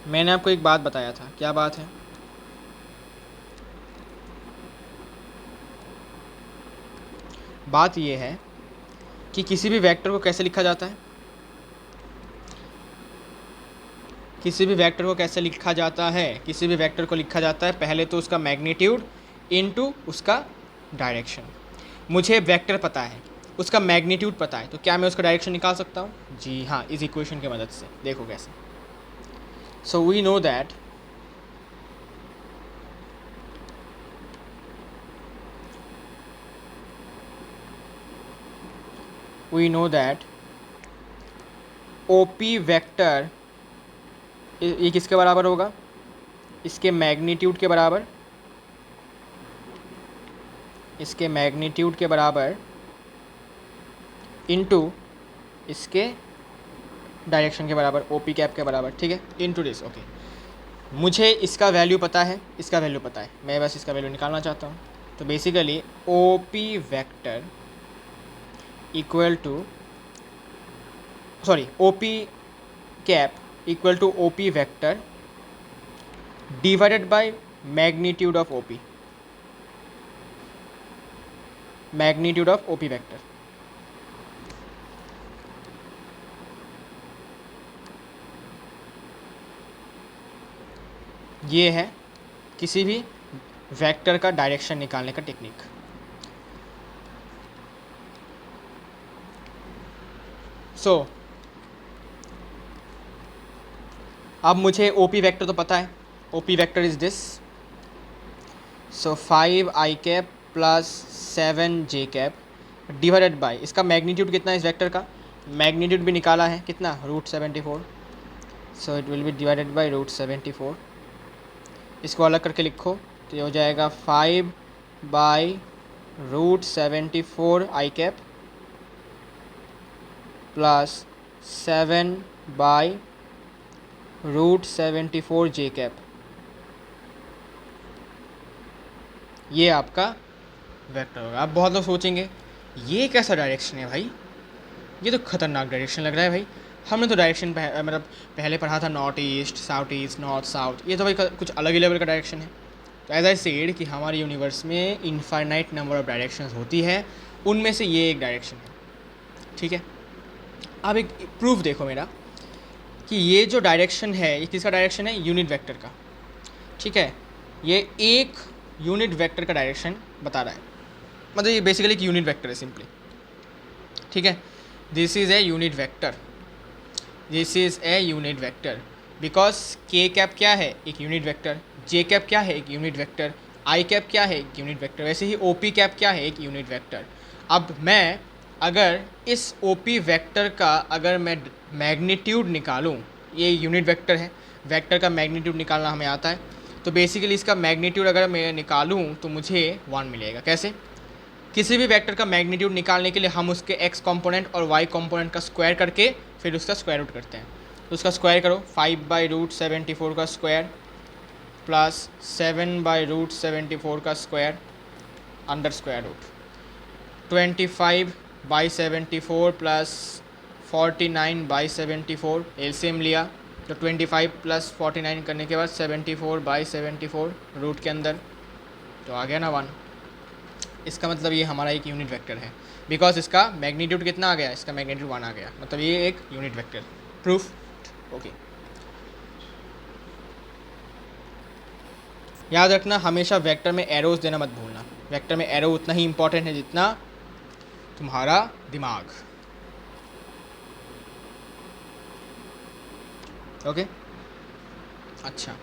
मैंने आपको एक बात बताया था। क्या बात है? बात ये है कि किसी भी वेक्टर को कैसे लिखा जाता है? किसी भी वेक्टर को कैसे लिखा जाता है? किसी भी वेक्टर को लिखा जाता है पहले तो उसका मैग्नीट्यूड इनटू उसका डायरेक्शन। मुझे वेक्टर पता है, उसका मैग्नीट्यूड पता है, तो क्या मैं उसका डायरेक्शन निकाल सकता हूँ? जी हाँ, इस इक्वेशन की मदद से। देखो कैसे। So we know that OP vector ये किसके बराबर होगा? इसके मैग्नीट्यूड के बराबर, इसके मैग्नीट्यूड के बराबर इनटू इसके डायरेक्शन के बराबर, OP कैप के बराबर, ठीक है, इनटू दिस। ओके, मुझे इसका वैल्यू पता है, इसका वैल्यू पता है, मैं बस इसका वैल्यू निकालना चाहता हूँ। तो basically OP vector equal to OP cap equal to OP vector divided by magnitude of OP, magnitude of OP vector. ये है किसी भी वेक्टर का डायरेक्शन निकालने का टेक्निक। सो अब मुझे OP वेक्टर तो पता है। OP vector is this. So 5i cap plus 7j cap divided by, इसका मैग्नीट्यूड कितना है इस वेक्टर का? मैग्नीट्यूड भी निकाला है, कितना? Root 74। So it will be divided by root 74। इसको अलग करके लिखो तो ये हो जाएगा 5/√74 i cap plus 7/√74 j cap. ये आपका वेक्टर होगा। अब बहुत लोग सोचेंगे ये कैसा डायरेक्शन है भाई, ये तो खतरनाक डायरेक्शन लग रहा है भाई। हमने तो डायरेक्शन मतलब पहले पढ़ा था north east, south east, north south, ये तो भाई कुछ अलग ही लेवल का डायरेक्शन है। तो एज आई सेड कि हमारे यूनिवर्स में इनफाइनाइट नंबर ऑफ डायरेक्शंस होती है, उनमें से ये एक डायरेक्शन है, ठीक है। अब एक प्रूफ देखो मेरा कि ये जो डायरेक्शन है ये किसका डायरेक्शन है? यूनिट वेक्टर का, ठीक है। ये एक यूनिट वेक्टर का डायरेक्शन बता रहा है, मतलब ये बेसिकली एक यूनिट वेक्टर है सिंपली, ठीक है। This is A unit vector, this is A unit vector because के कैप क्या है? एक यूनिट वेक्टर। जे कैप क्या है? एक यूनिट वेक्टर। आई कैप क्या है? एक यूनिट वेक्टर। वैसे ही OP कैप क्या है? एक यूनिट वेक्टर। अब मैं अगर इस OP वेक्टर का अगर मैं मैग्नीट्यूड निकालूं, ये यूनिट वेक्टर है, वेक्टर का मैग्नीट्यूड निकालना हमें आता है, तो बेसिकली इसका मैग्नीट्यूड अगर मैं निकालूं तो मुझे 1 मिलेगा। कैसे? किसी भी वेक्टर का मैग्नीट्यूड निकालने के लिए हम उसके x कंपोनेंट और y कंपोनेंट का स्क्वायर करके फिर उसका स्क्वायर रूट करते हैं। तो उसका स्क्वायर करो, 5/√74 का स्क्वायर प्लस 7/√74 का square under square root, 25/74 plus 49/74 LCM लिया, तो 25 + 49 करने के बाद 74/74 रूट के अंदर, तो आ गया ना 1। इसका मतलब ये हमारा एक यूनिट वेक्टर है बिकॉज इसका मैग्नीट्यूड कितना आ गया? इसका मैग्नीट्यूड 1 आ गया, मतलब ये एक यूनिट वेक्टर। प्रूफ? ओके। याद रखना हमेशा वेक्टर में एरोज देना मत भूलना। वेक्टर में एरो उतना ही इंपॉर्टेंट है जितना तुम्हारा दिमाग। ओके, अच्छा।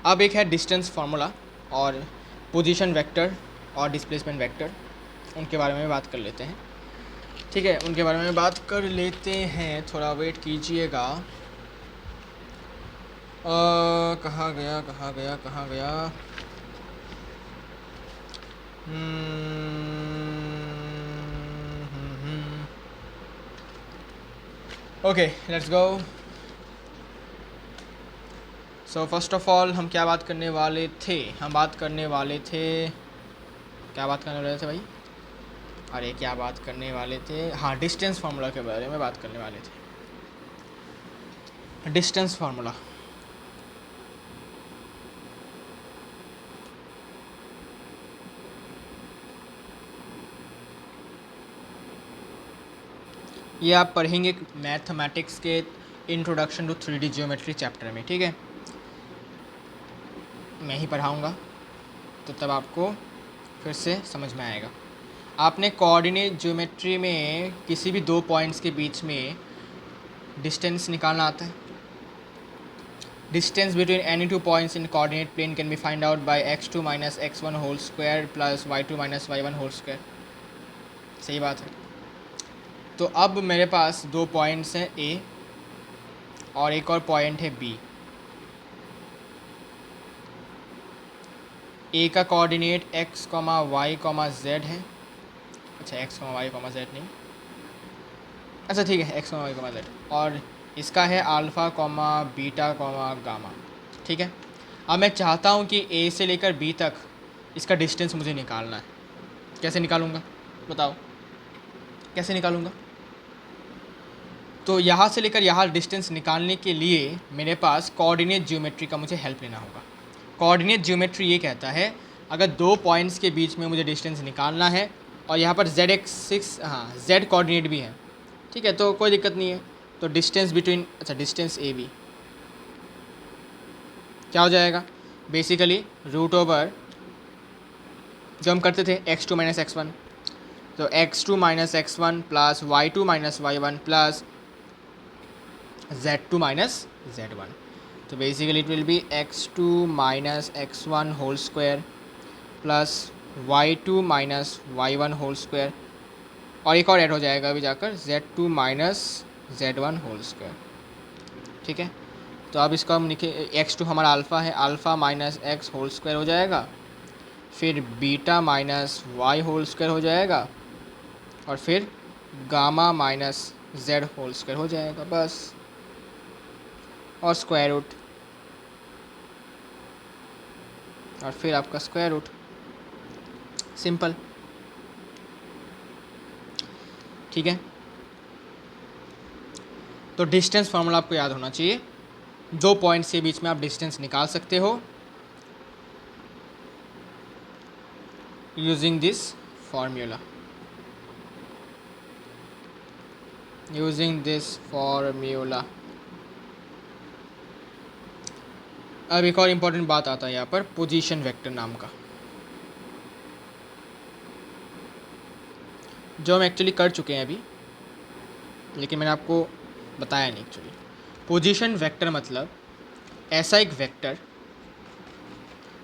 अब एक है डिस्टेंस फार्मूला और पोजीशन वेक्टर और डिस्प्लेसमेंट वेक्टर, उनके बारे में बात कर लेते हैं, ठीक है। उनके बारे में बात कर लेते हैं, थोड़ा वेट कीजिएगा। कहाँ गया? Okay let's go. So first of all हम क्या बात करने वाले थे, हम बात करने वाले थे, क्या बात करने वाले थे भाई, अरे क्या बात करने वाले थे, हाँ डिस्टेंस फार्मूला के बारे में बात करने वाले थे। डिस्टेंस फार्मूला, ये आप पढ़ेंगे मैथमेटिक्स के introduction to 3D geometry chapter में, ठीक है, मैं ही पढ़ाऊँगा तो तब आपको फिर से समझ में आएगा। आपने कोऑर्डिनेट ज्योमेट्री में किसी भी दो पॉइंट्स के बीच में डिस्टेंस निकालना आता है। Distance between any two points in coordinate plane can be find out by x2 minus x1 whole square plus y2 minus y1 whole square. सही बात है। तो अब मेरे पास दो पॉइंट्स हैं A और एक और पॉइंट है B। A का कोऑर्डिनेट x, y, z है। अच्छा x, y, z नहीं, अच्छा ठीक है x, y, z, और इसका है अल्फ़ा, बीटा, गामा, ठीक है। अब मैं चाहता हूँ कि A से लेकर B तक इसका डिस्टेंस मुझे निकालना है। कैसे निकालूंगा बताओ, कैसे निकालूंगा? तो यहाँ से लेकर यहाँ डिस्टेंस निकालने के लिए मेरे पास कोऑर्डिनेट ज्योमेट्री का मुझे हेल्प लेना होगा। कोऑर्डिनेट ज्योमेट्री ये कहता है अगर दो पॉइंट्स के बीच में मुझे डिस्टेंस निकालना है और यहाँ पर z एक्सिस, हाँ z कोऑर्डिनेट भी है, ठीक है, तो कोई दिक्कत नहीं है। तो डिस्टेंस बिटवीन, अच्छा डिस्टेंस ए बी क्या हो जाएगा, बेसिकली रूट ओवर जो हम करते थे x2 माइनस x1, तो x2 minus x1 plus y2 minus y1 plus z2 minus z1। तो basically it will be x2 minus x1 whole square plus y2 minus y1 whole square, और एक और add हो जाएगा अभी जाकर z2 minus z1 whole square, ठीक है। तो अब इसका हम लिखे x2 हमारा अल्फ़ा है, alpha minus x whole square हो जाएगा, फिर beta minus y whole square हो जाएगा, और फिर gamma minus z whole square हो जाएगा, बस, और स्क्वायर रूट, और फिर आपका स्क्वायर रूट, सिंपल, ठीक है। तो डिस्टेंस फार्मूला आपको याद होना चाहिए। दो पॉइंट्स के बीच में आप डिस्टेंस निकाल सकते हो using this formula, using this formula. अब एक और इम्पॉर्टेंट बात आता है यहाँ पर, पोजीशन वेक्टर नाम का, जो हम एक्चुअली कर चुके हैं अभी, लेकिन मैंने आपको बताया नहीं एक्चुअली। पोजीशन वेक्टर मतलब ऐसा एक वेक्टर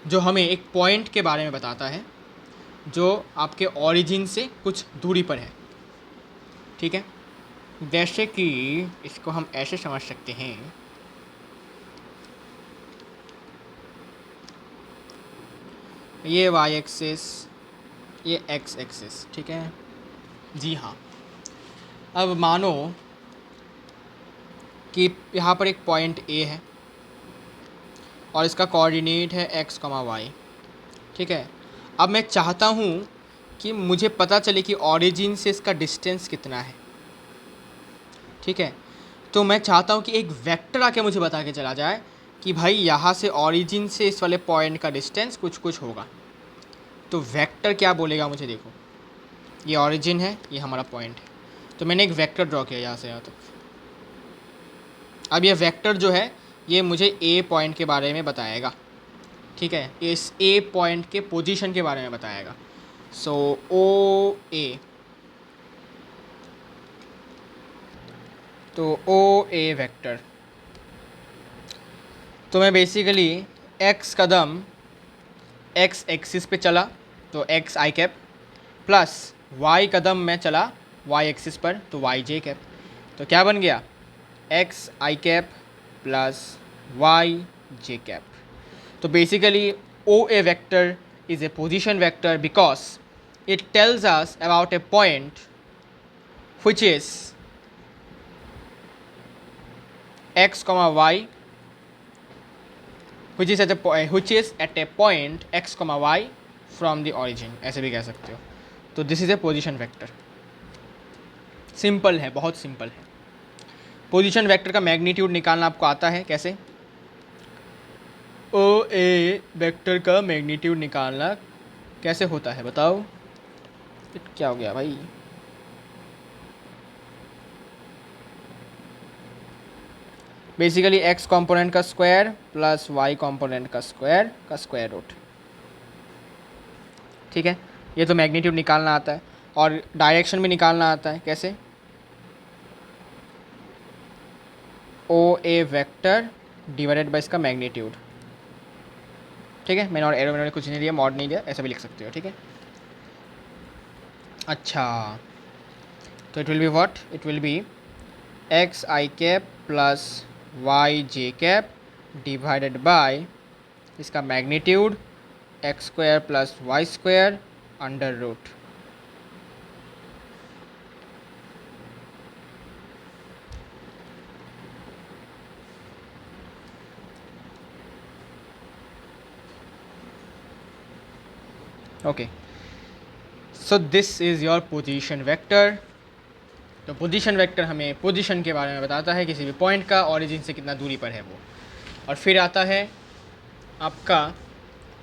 जो हमें एक पॉइंट के बारे में बताता है जो आपके ओरिजिन से कुछ दूरी पर है, ठीक है। जैसे कि इसको हम ऐसे समझ सकते हैं, ये y एक्सिस, ये x एक्सिस, ठीक है जी हाँ। अब मानो कि यहाँ पर एक पॉइंट A है और इसका कोऑर्डिनेट है x, y, ठीक है। अब मैं चाहता हूँ कि मुझे पता चले कि ओरिजिन से इसका डिस्टेंस कितना है, ठीक है। तो मैं चाहता हूँ कि एक वेक्टर आके मुझे बता के चला जाए कि भाई यहाँ से ओरिजिन से इस वाले पॉइंट का डिस्टेंस कुछ कुछ होगा। तो वेक्टर क्या बोलेगा मुझे, देखो ये ओरिजिन है, ये हमारा पॉइंट है, तो मैंने एक वेक्टर ड्रॉ किया यहाँ से यहाँ तक। अब ये वेक्टर जो है ये मुझे ए पॉइंट के बारे में बताएगा, ठीक है, इस ए पॉइंट के पोजीशन के बारे में बताएगा। सो ओ ए, तो ओ ए वेक्टर, तो मैं बेसिकली x कदम x एक्सिस पे चला तो x I cap, plus y कदम मैं चला y एक्सिस पर तो y जे कैप, तो क्या बन गया x I cap plus y J cap. तो basically O A vector is a position vector because it tells us about a point which is x, y which is at a point x, y from the origin, ऐसे भी कह सकते हो। तो this is A position vector. Simple है, बहुत simple है। Position vector का मैग्नीट्यूड निकालना आपको आता है कैसे? ओ ए वेक्टर का मैग्नीट्यूड निकालना कैसे होता है बताओ? क्या हो गया भाई? बेसिकली x कंपोनेंट का स्क्वायर प्लस y कंपोनेंट का स्क्वायर रूट। ठीक है, ये तो मैग्नीट्यूड निकालना आता है। और डायरेक्शन भी निकालना आता है। कैसे? ओ ए वेक्टर डिवाइडेड बाय इसका मैग्नीट्यूड। ठीक है, मैंने और एरो मैंने कुछ नहीं दिया, मॉड नहीं दिया, ऐसा भी लिख सकते हो। ठीक है, अच्छा, तो it will be what? It will be x I cap plus Y J cap divided by इसका magnitude x square plus Y square under root. Okay, so this is your position vector. तो position vector हमें position के बारे में बताता है, किसी भी पॉइंट का ओरिजिन से कितना दूरी पर है वो। और फिर आता है आपका,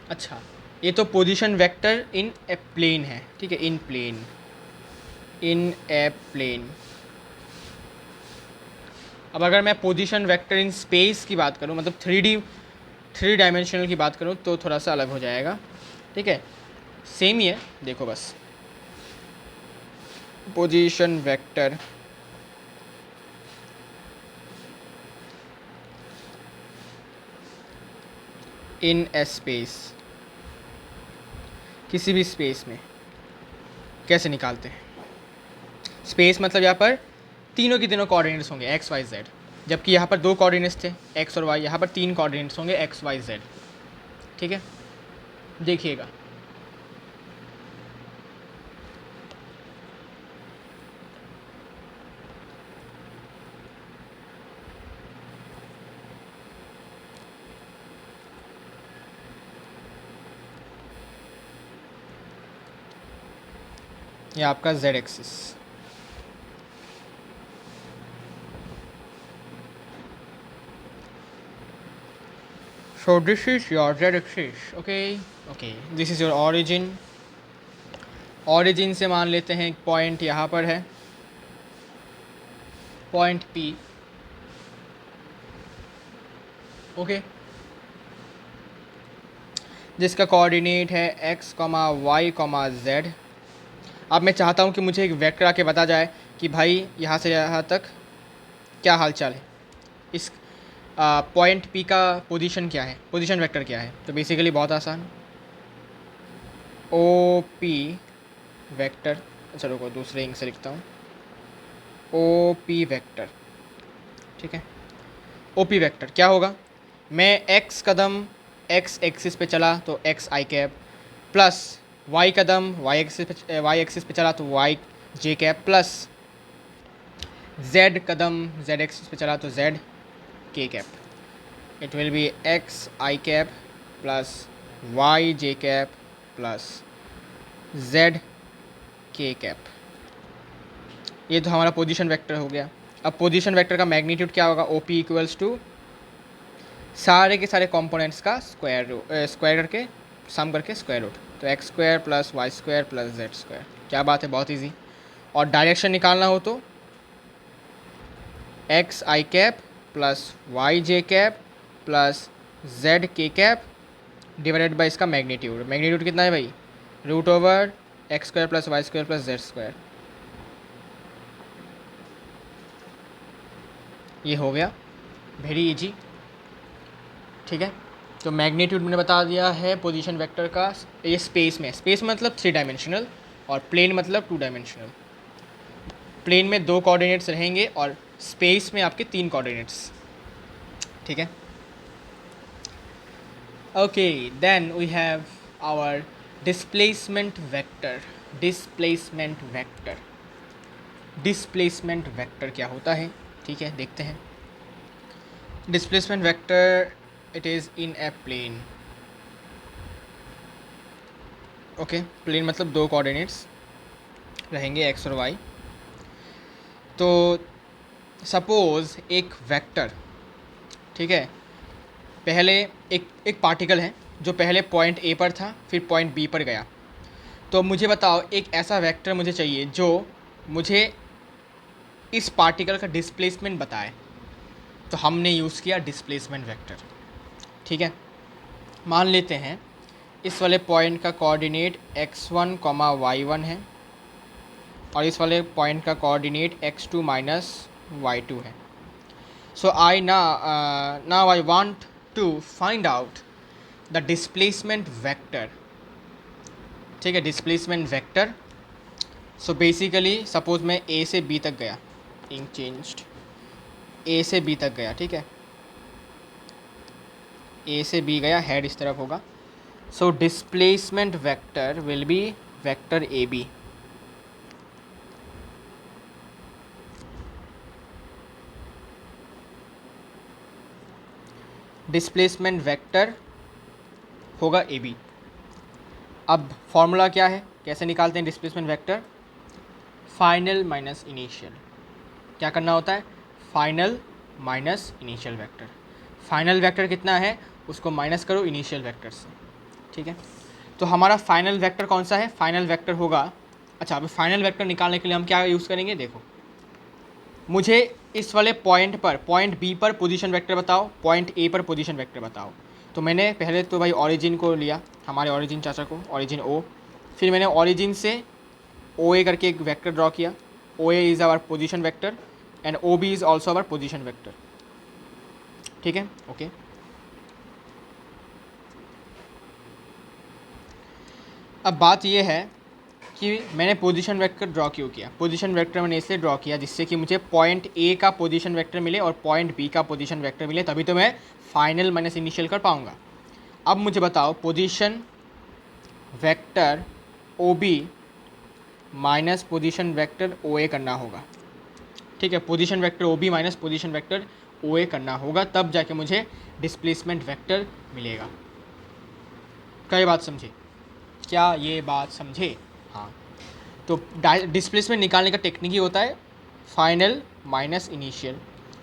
अच्छा, ये तो position vector in a plane है। ठीक है, इन प्लेन, इन ए प्लेन। अब अगर मैं पोजीशन वेक्टर इन स्पेस की बात करूँ, मतलब थ्री डायमेंशनल की बात करूँ, तो थोड़ा सा अलग हो जाएगा। ठीक है, सेम ही है, देखो बस। पोजीशन वेक्टर इन ए स्पेस, किसी भी स्पेस में कैसे निकालते हैं? स्पेस मतलब यहाँ पर तीनों के तीनों कोऑर्डिनेट्स होंगे एक्स वाई जेड, जबकि यहाँ पर दो कोऑर्डिनेट्स थे एक्स और वाई, यहाँ पर तीन कोऑर्डिनेट्स होंगे एक्स वाई जेड। ठीक है, देखिएगा, ये आपका Z axis, so this is your z axis. okay, this is your origin। origin से मान लेते हैं एक पॉइंट यहाँ पर है, पॉइंट P। ओके, जिसका कोऑर्डिनेट है x, y, z। अब मैं चाहता हूँ कि मुझे एक वेक्टर आके बता जाए कि भाई यहाँ से यहाँ तक क्या हालचाल है, इस पॉइंट P का पोजीशन क्या है, पोजीशन वेक्टर क्या है। तो बेसिकली बहुत आसान, ओ पी वेक्टर, अच्छा रुको दूसरे इंक से लिखता हूँ, ओ पी वेक्टर। ठीक है, ओ पी वेक्टर क्या होगा? मैं x कदम x एक्सिस पे चला तो x I cap, plus y Kadam y axis पे चला तो y J cap, plus z कदम z एक्सिस पे चला तो z के cap. It will B x I cap plus y J cap plus z के कैप। ये तो हमारा पोजीशन वेक्टर हो गया। अब पोजीशन वेक्टर का मैग्नीट्यूड क्या होगा? ओ पी इक्वल्स टू सारे के सारे कंपोनेंट्स का स्क्वायर करके सम करके स्क्वायर रूट, तो X square plus Y square plus Z square. क्या बात है, बहुत इजी। और डायरेक्शन निकालना हो तो X I cap plus Y J cap plus Z K cap divided by इसका मैग्नीट्यूड। मैग्नीट्यूड कितना है भाई? Root over X square plus Y square plus Z square. ये हो गया, वेरी इजी। ठीक है, तो मैग्नीट्यूड मैंने बता दिया है पोजीशन वेक्टर का। ये स्पेस में, स्पेस मतलब 3 डायमेंशनल और प्लेन मतलब 2 डायमेंशनल। प्लेन में 2 कोऑर्डिनेट्स रहेंगे और स्पेस में आपके 3 कोऑर्डिनेट्स। ठीक है, okay, then we have our displacement vector. Displacement vector, displacement vector क्या होता है? ठीक है, देखते हैं। Displacement vector it is in a plane. Okay, plane मतलब दो कोऑर्डिनेट्स रहेंगे एक्स और वाई. तो सपोज़ एक वेक्टर, ठीक है, पहले एक पार्टिकल है जो पहले पॉइंट ए पर था फिर पॉइंट बी पर गया. तो मुझे बताओ एक ऐसा वेक्टर मुझे चाहिए जो मुझे इस पार्टिकल का डिस्प्लेसमेंट बताए. तो हमने यूज़ किया डिस्प्लेसमेंट वेक्टर. ठीक है, मान लेते हैं इस वाले पॉइंट का कोऑर्डिनेट x1, y1 है और इस वाले पॉइंट का कोऑर्डिनेट x2 y2 है. सो now I want to find out the displacement vector. ठीक है, displacement vector. So basically suppose मैं ए से बी तक गया, इंक चेंज्ड, ए से बी तक गया. ठीक है, ए से बी गया, हेड इस तरफ होगा. So displacement vector will be vector A B. Displacement vector होगा ए बी. अब फॉर्मूला क्या है, कैसे निकालते हैं displacement vector? Final minus initial. क्या करना होता है? Final minus initial vector. Final vector कितना है उसको माइनस करो इनिशियल वेक्टर से. ठीक है, तो हमारा फाइनल वेक्टर कौन सा है? फाइनल वेक्टर होगा, अच्छा अभी फाइनल वेक्टर निकालने के लिए हम क्या यूज़ करेंगे? देखो, मुझे इस वाले पॉइंट पर, पॉइंट बी पर पोजीशन वेक्टर बताओ, पॉइंट ए पर पोजीशन वेक्टर बताओ. तो मैंने पहले तो भाई ऑरिजिन को लिया, हमारे ऑरिजिन चाचा को, ऑरिजिन ओ. फिर मैंने ऑरिजिन से ओ ए करके एक वेक्टर ड्रॉ किया. O A is our position vector and O B is also our position vector. ठीक है, ओके. अब बात यह है कि मैंने पोजीशन वेक्टर ड्रॉ क्यों किया. पोजीशन वेक्टर मैंने इसलिए ड्रॉ किया जिससे कि मुझे पॉइंट ए का पोजीशन वेक्टर मिले और पॉइंट बी का पोजीशन वेक्टर मिले, तभी तो मैं फाइनल माइनस इनिशियल कर पाऊँगा. अब मुझे बताओ position vector O B minus position vector O A करना होगा. ठीक है, position vector O B minus position vector O A करना होगा, तब जाके मुझे डिस्प्लेसमेंट वेक्टर मिलेगा. क्या ये बात समझे? क्या ये बात समझे? हाँ, तो डिस्प्लेसमेंट निकालने का टेक्निक ही होता है फाइनल माइनस इनिशियल.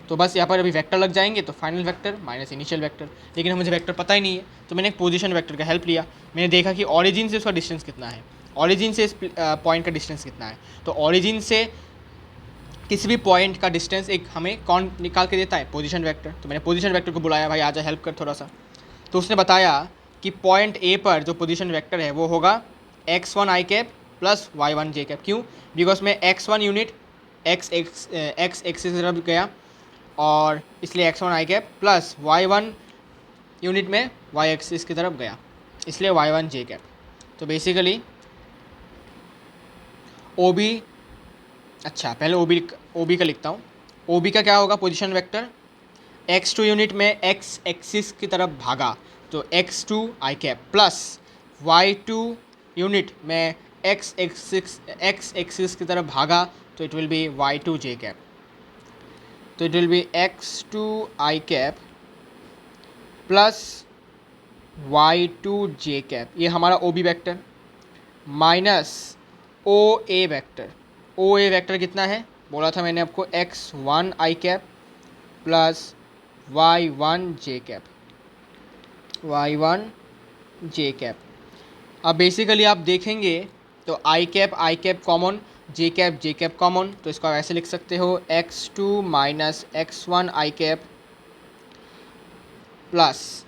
तो बस यहाँ पर अभी वेक्टर लग जाएंगे तो final vector minus initial vector. लेकिन मुझे वेक्टर पता ही नहीं है तो मैंने एक पोजीशन वेक्टर का हेल्प लिया. मैंने देखा कि ऑरिजिन से उसका डिस्टेंस कितना है, ऑरिजिन से इस पॉइंट का डिस्टेंस कितना है. तो ऑरिजिन से किसी भी पॉइंट का डिस्टेंस एक हमें कौन निकाल के देता है? Position vector. तो मैंने पोजीशन वेक्टर को बुलाया, भाई आजा हेल्प कर थोड़ा सा. तो उसने बताया कि पॉइंट ए पर जो पोजीशन वेक्टर है वो होगा x1 i cap plus y1 j cap. क्यों? बिकॉज में x1 यूनिट x एक्सिस की तरफ गया और इसलिए x1 i cap plus y1 unit में y एक्सिस की तरफ गया, इसलिए y1 जे कैप. तो बेसिकली ओ बी, अच्छा पहले ओ बी का लिखता हूँ. ओ बी का क्या होगा पोजीशन वेक्टर? x2 यूनिट में x एक्सिस की तरफ भागा तो x2 i cap plus y2 unit में x एक्सिस की तरफ भागा तो it will be y2 j cap. तो it will be x2 i cap plus y2 j cap. ये हमारा O B vector minus O A vector. O A vector कितना है बोला था मैंने आपको? x1 i cap plus y1 j cap, y1 j cap. अब बेसिकली आप देखेंगे तो i cap common, j cap common, तो इसको आप ऐसे लिख सकते हो x2 minus x1 i cap plus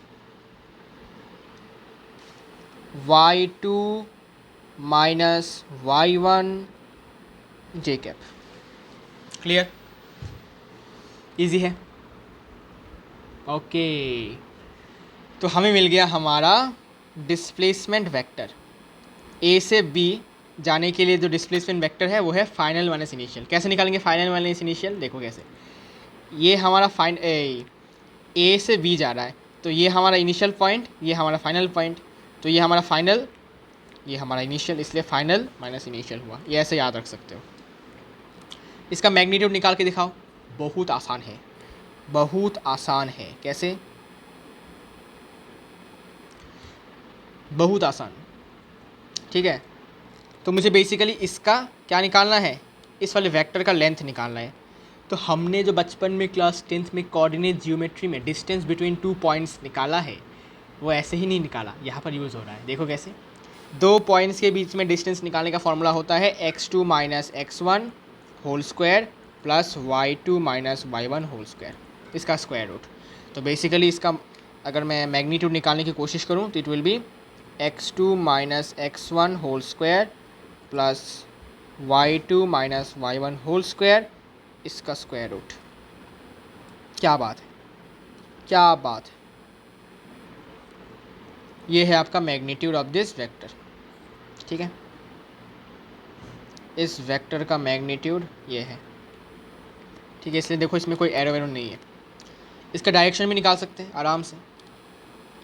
y2 minus y1 j cap. Clear? Easy है. ओके, तो हमें मिल गया हमारा डिस्प्लेसमेंट वेक्टर. ए से बी जाने के लिए जो डिस्प्लेसमेंट वेक्टर है वो है फाइनल माइनस इनिशियल. कैसे निकालेंगे फाइनल माइनस इनिशियल? देखो कैसे. ये हमारा ए से बी जा रहा है तो ये हमारा इनिशियल पॉइंट, ये हमारा फाइनल पॉइंट, तो ये हमारा फाइनल, ये हमारा इनिशियल, इसलिए फाइनल माइनस इनिशियल हुआ. ये ऐसे याद रख सकते हो. इसका मैग्नीट्यूड निकाल के दिखाओ, बहुत आसान है. बहुत आसान है। कैसे? बहुत आसान। ठीक है, तो मुझे बेसिकली इसका क्या निकालना है, इस वाले वेक्टर का लेंथ निकालना है। तो हमने जो बचपन में क्लास 10th में कोऑर्डिनेट जियोमेट्री में डिस्टेंस बिटवीन 2 पॉइंट्स निकाला है, वो ऐसे ही नहीं निकाला, यहाँ पर यूज़ हो रहा है। देखो कैसे, 2 पॉइंट्स के बीच में डिस्टेंस निकालने का फॉर्मूला होता है x2 minus x1 whole square plus y2 minus y1 whole square, इसका स्क्वायर रूट। तो बेसिकली इसका अगर मैं मैग्नीट्यूड निकालने की कोशिश करूँ तो it will be x2 minus x1 whole square plus y2 minus y1 whole square, इसका स्क्वायर रूट। क्या बात है, क्या बात है। ये है आपका मैग्नीट्यूड ऑफ दिस वेक्टर। ठीक है, इस वेक्टर का मैग्नीट्यूड ये है। ठीक है, इसलिए देखो इसमें कोई एरो वेरो नहीं है। इसका डायरेक्शन भी निकाल सकते हैं आराम से,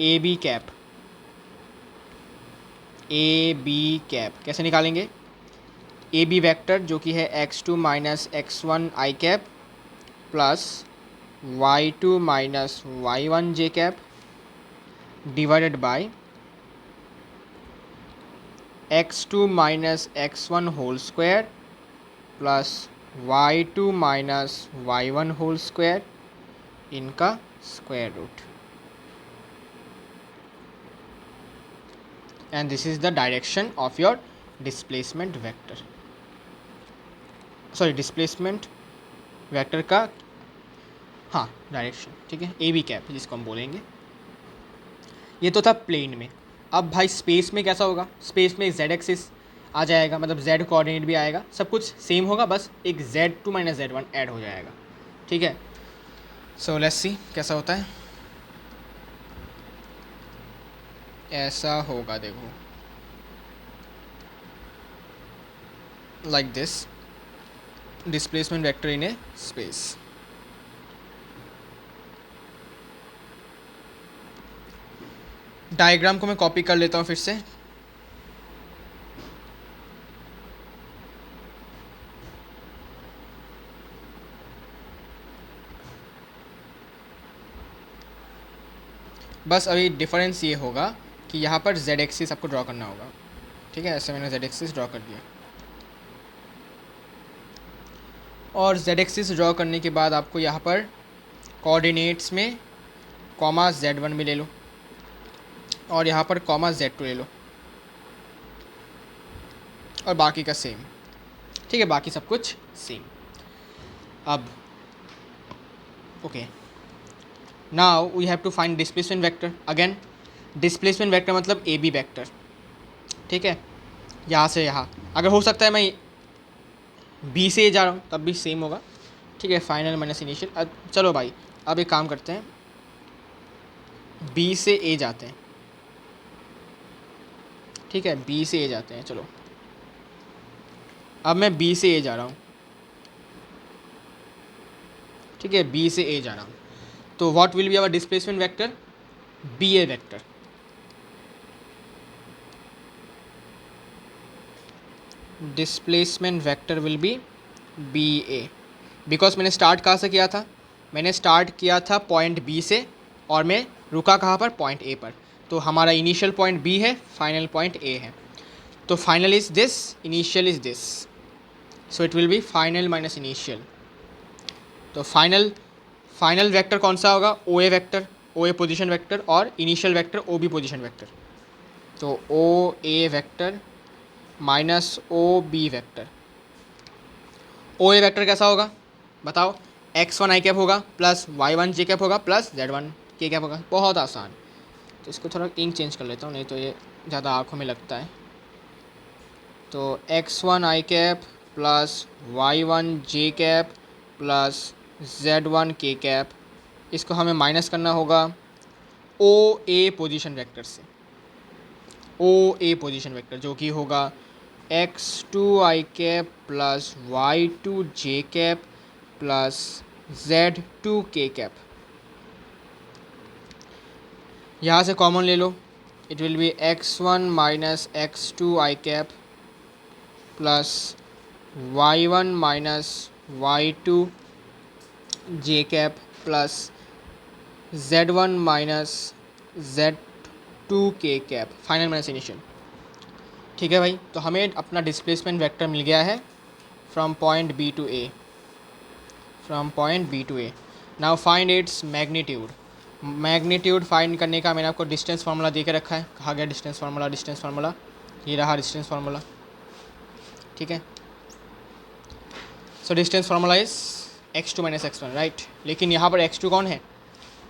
A B cap. A B cap कैसे निकालेंगे? ए बी वेक्टर जो कि है x2 minus x1 i cap plus y2 minus y1 j cap divided by x2 minus x1 whole square plus y2 minus y1 whole square, इनका square root. And this is the direction of your displacement vector, sorry displacement vector का, हाँ direction. ठीक है, ए B cap जिसको हम बोलेंगे। ये तो था प्लेन में। अब भाई स्पेस में कैसा होगा? स्पेस में जेड एक्सिस आ जाएगा, मतलब जेड कोऑर्डिनेट भी आएगा, सब कुछ सेम होगा, बस एक z2 माइनस z1 ऐड हो जाएगा। ठीक है, सो लेट्स सी कैसा होता है। ऐसा होगा, देखो like this, displacement vector in A space. Diagram को मैं कॉपी कर लेता हूँ फिर से। बस अभी डिफरेंस ये होगा कि यहाँ पर z एक्सिस आपको ड्रॉ करना होगा। ठीक है, ऐसे मैंने z एक्सिस ड्रॉ कर दिया, और z एक्सिस ड्रॉ करने के बाद आपको यहाँ पर कोऑर्डिनेट्स में कॉमा z1 भी ले लो और यहाँ पर कॉमा z2 ले लो, और बाकी का सेम। ठीक है, बाकी सब कुछ सेम। अब okay, now we have to find displacement vector. Again displacement vector मतलब ए बी वेक्टर। ठीक है, यहाँ से यहाँ, अगर हो सकता है मैं बी से जा रहा हूँ तब भी सेम होगा। ठीक है, फाइनल माइनस इनिशियल। चलो भाई अब एक काम करते हैं, बी से ए जाते हैं। ठीक है, बी से ए जाते हैं। चलो अब मैं बी से ए जा रहा हूँ। ठीक है, बी से ए जा रहा हूँ, तो what will be our displacement vector? B A vector. Displacement vector will be B A, because मैंने स्टार्ट कहाँ से किया था? मैंने स्टार्ट किया था पॉइंट बी से, और मैं रुका कहाँ पर? पॉइंट ए पर। तो हमारा इनिशियल पॉइंट बी है, फाइनल पॉइंट ए है। तो final is this, initial is this, so it will be final minus initial. तो फाइनल वेक्टर कौन सा होगा? O A vector, O A position vector, और initial vector O B position vector. तो O A vector minus O B vector. O A vector कैसा होगा बताओ? x1 i cap होगा प्लस y1 जे कैप होगा प्लस z1 के cap होगा। बहुत आसान। तो इसको थोड़ा इंक चेंज कर लेता हूँ, नहीं तो ये ज़्यादा आँखों में लगता है। तो x1 i cap plus y1 j cap plus z1 के कैप, इसको हमें माइनस करना होगा ओ ए पोजिशन वेक्टर से। ओ ए पोजिशन वेक्टर जो कि होगा x2 i cap plus y2 j cap plus z2 k cap. यहाँ से कॉमन ले लो, it will be x1 minus x2 i cap plus y1 minus y2 j cap plus z1 minus z2 k cap, final minus initial. ठीक है भाई, तो हमें अपना डिस्प्लेसमेंट वेक्टर मिल गया है from point B to A, from point B to A. Now find its magnitude. Magnitude find करने का मैंने आपको डिस्टेंस फार्मूला दे के रखा है। कहा गया डिस्टेंस फार्मूला, डिस्टेंस फार्मूला ये रहा डिस्टेंस फार्मूला। ठीक है, so distance formula is x2 minus x1, right. लेकिन यहाँ पर x2 कौन है?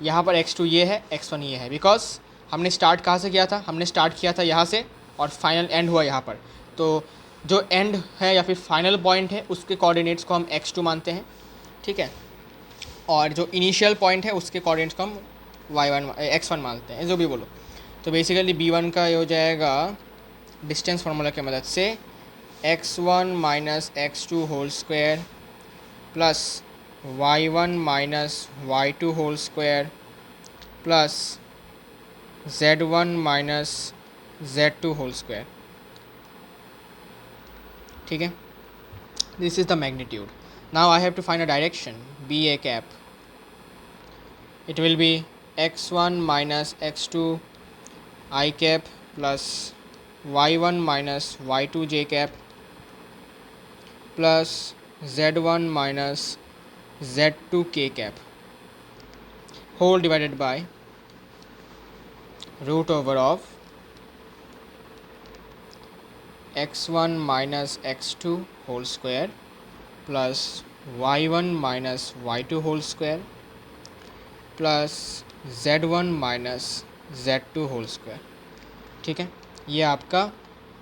यहाँ पर x2 ये है, x1 ये है, बिकॉज हमने स्टार्ट कहाँ से किया था? हमने स्टार्ट किया था यहाँ से और फाइनल एंड हुआ यहाँ पर। तो जो एंड है या फिर फाइनल पॉइंट है उसके कोऑर्डिनेट्स को हम x2 मानते हैं। ठीक है, और जो इनिशियल पॉइंट है उसके कोऑर्डिनेट्स को हम y1 x1 मानते हैं, जो भी बोलो। तो बेसिकली b1 का ये हो जाएगा डिस्टेंस फार्मूला की मदद से x1 minus x2 whole square plus y1 minus y2 whole square plus z1 minus z2 whole square. ठीक है, this is the magnitude. Now I have to find a direction b a cap. It will be x1 minus x2 I cap plus y1 minus y2 j cap plus z1 minus z2 k cap whole divided by root over of x1 minus x2 whole square plus y1 minus y2 whole square plus z1 minus z2 whole square. ठीक है, ये आपका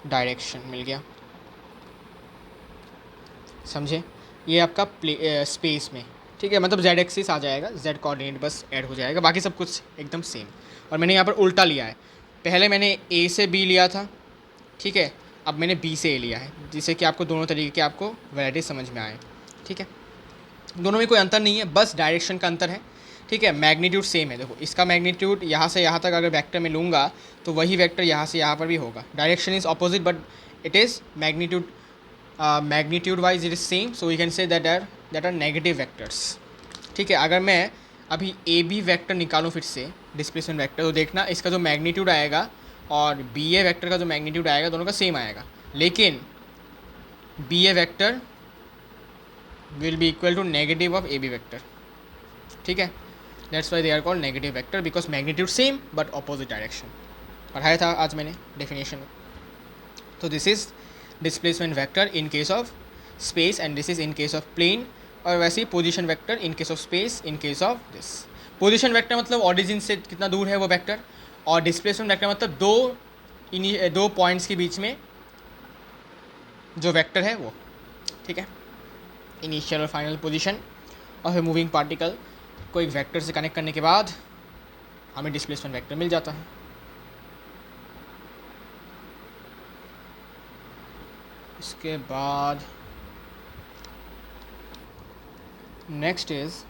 direction मिल गया, समझे? ये आपका space में। ठीक है, मतलब z एक्सिस आ जाएगा, z कोऑर्डिनेट बस ऐड हो जाएगा, बाकी सब कुछ एकदम सेम। और मैंने यहाँ पर उल्टा लिया है, पहले मैंने a से b लिया था, ठीक है, अब मैंने b से a लिया है, जिससे कि आपको दोनों तरीके के आपको वैरायटी समझ में आए। ठीक है, दोनों में कोई अंतर नहीं है, बस डायरेक्शन का अंतर है। ठीक है, मैग्नीट्यूड सेम है। देखो, इसका मैग्नीट्यूड यहाँ से यहाँ तक अगर वेक्टर में लूँगा तो वही वेक्टर यहाँ से यहाँ पर भी होगा। Direction is opposite but it is magnitude wise it is same, so we can say that are negative vectors. ठीक है, अगर मैं अभी ए बी वैक्टर निकालूँ फिर से डिस्प्लेसमेंट वेक्टर, तो देखना इसका जो मैग्नीट्यूड आएगा और बी ए वैक्टर का जो मैग्नीट्यूड आएगा दोनों का सेम आएगा, लेकिन B A vector will be equal to negative of AB vector. ठीक है, that's why they are called negative vector because magnitude same but opposite direction. पढ़ाया था आज मैंने डेफिनेशन में। तो this is displacement vector in case of space and this is in case of plane, और वैसे ही position vector in case of space, in case of this. Position vector मतलब ऑरिजिन से कितना दूर है वो वेक्टर, और डिस्प्लेसमेंट वेक्टर मतलब दो पॉइंट्स के बीच में जो वेक्टर है वो। ठीक है, इनिशियल और फाइनल पोजीशन और फिर मूविंग पार्टिकल को एक वेक्टर से कनेक्ट करने के बाद हमें डिस्प्लेसमेंट वेक्टर मिल जाता है। इसके बाद next is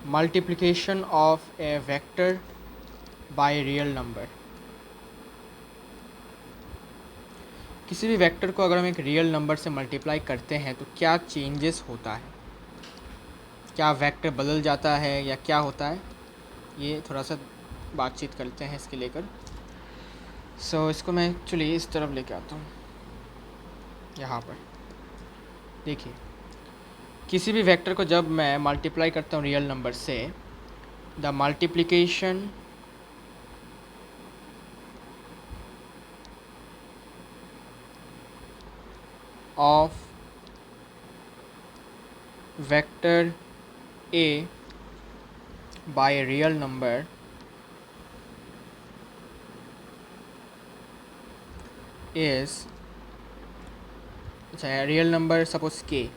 multiplication of a vector by real number. किसी भी वेक्टर को अगर हम एक रियल नंबर से मल्टीप्लाई करते हैं तो क्या चेंजेस होता है, क्या वेक्टर बदल जाता है या क्या होता है, ये थोड़ा सा बातचीत करते हैं इसके लेकर। सो इसको मैं एक्चुअली इस तरफ लेके आता हूँ। यहाँ पर देखिए, किसी भी वेक्टर को जब मैं मल्टीप्लाई करता हूँ रियल नंबर से, the multiplication of vector A by a real number is, अच्छा, real number suppose k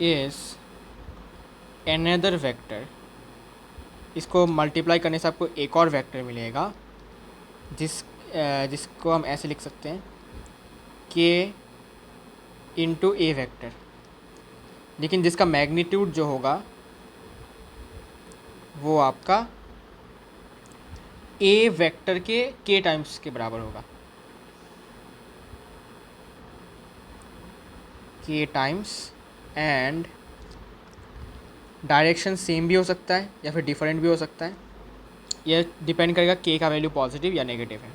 is another vector। इसको मल्टीप्लाई करने से आपको एक और वेक्टर मिलेगा जिसको हम ऐसे लिख सकते हैं k इंटू ए वैक्टर, लेकिन जिसका मैग्नीट्यूड जो होगा वो आपका ए वेक्टर के k टाइम्स के बराबर होगा। k times and direction same भी हो सकता है या फिर डिफरेंट भी हो सकता है, ये डिपेंड करेगा k का वैल्यू पॉजिटिव या नेगेटिव है।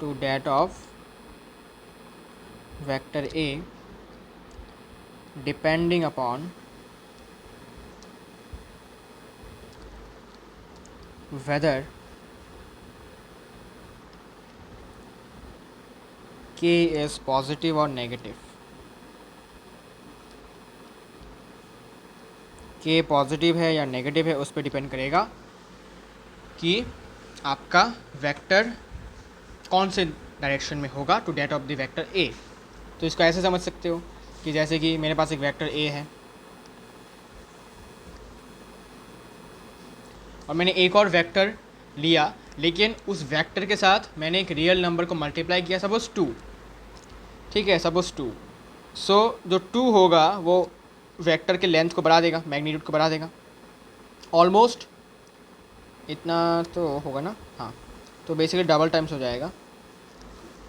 To that of vector a depending upon whether k is positive or negative। k positive है या नेगेटिव है उस पर डिपेंड करेगा कि आपका वेक्टर कौन से डायरेक्शन में होगा to that of the vector a। तो इसको ऐसे समझ सकते हो कि जैसे कि मेरे पास एक वेक्टर a है और मैंने एक और वेक्टर लिया, लेकिन उस वेक्टर के साथ मैंने एक रियल नंबर को मल्टीप्लाई किया, सपोज 2, ठीक है, सपोज 2। सो जो 2 होगा वो वेक्टर के लेंथ को बढ़ा देगा, मैग्नीट्यूड को बढ़ा देगा, ऑलमोस्ट इतना तो होगा ना, हाँ। तो बेसिकली डबल टाइम्स हो जाएगा,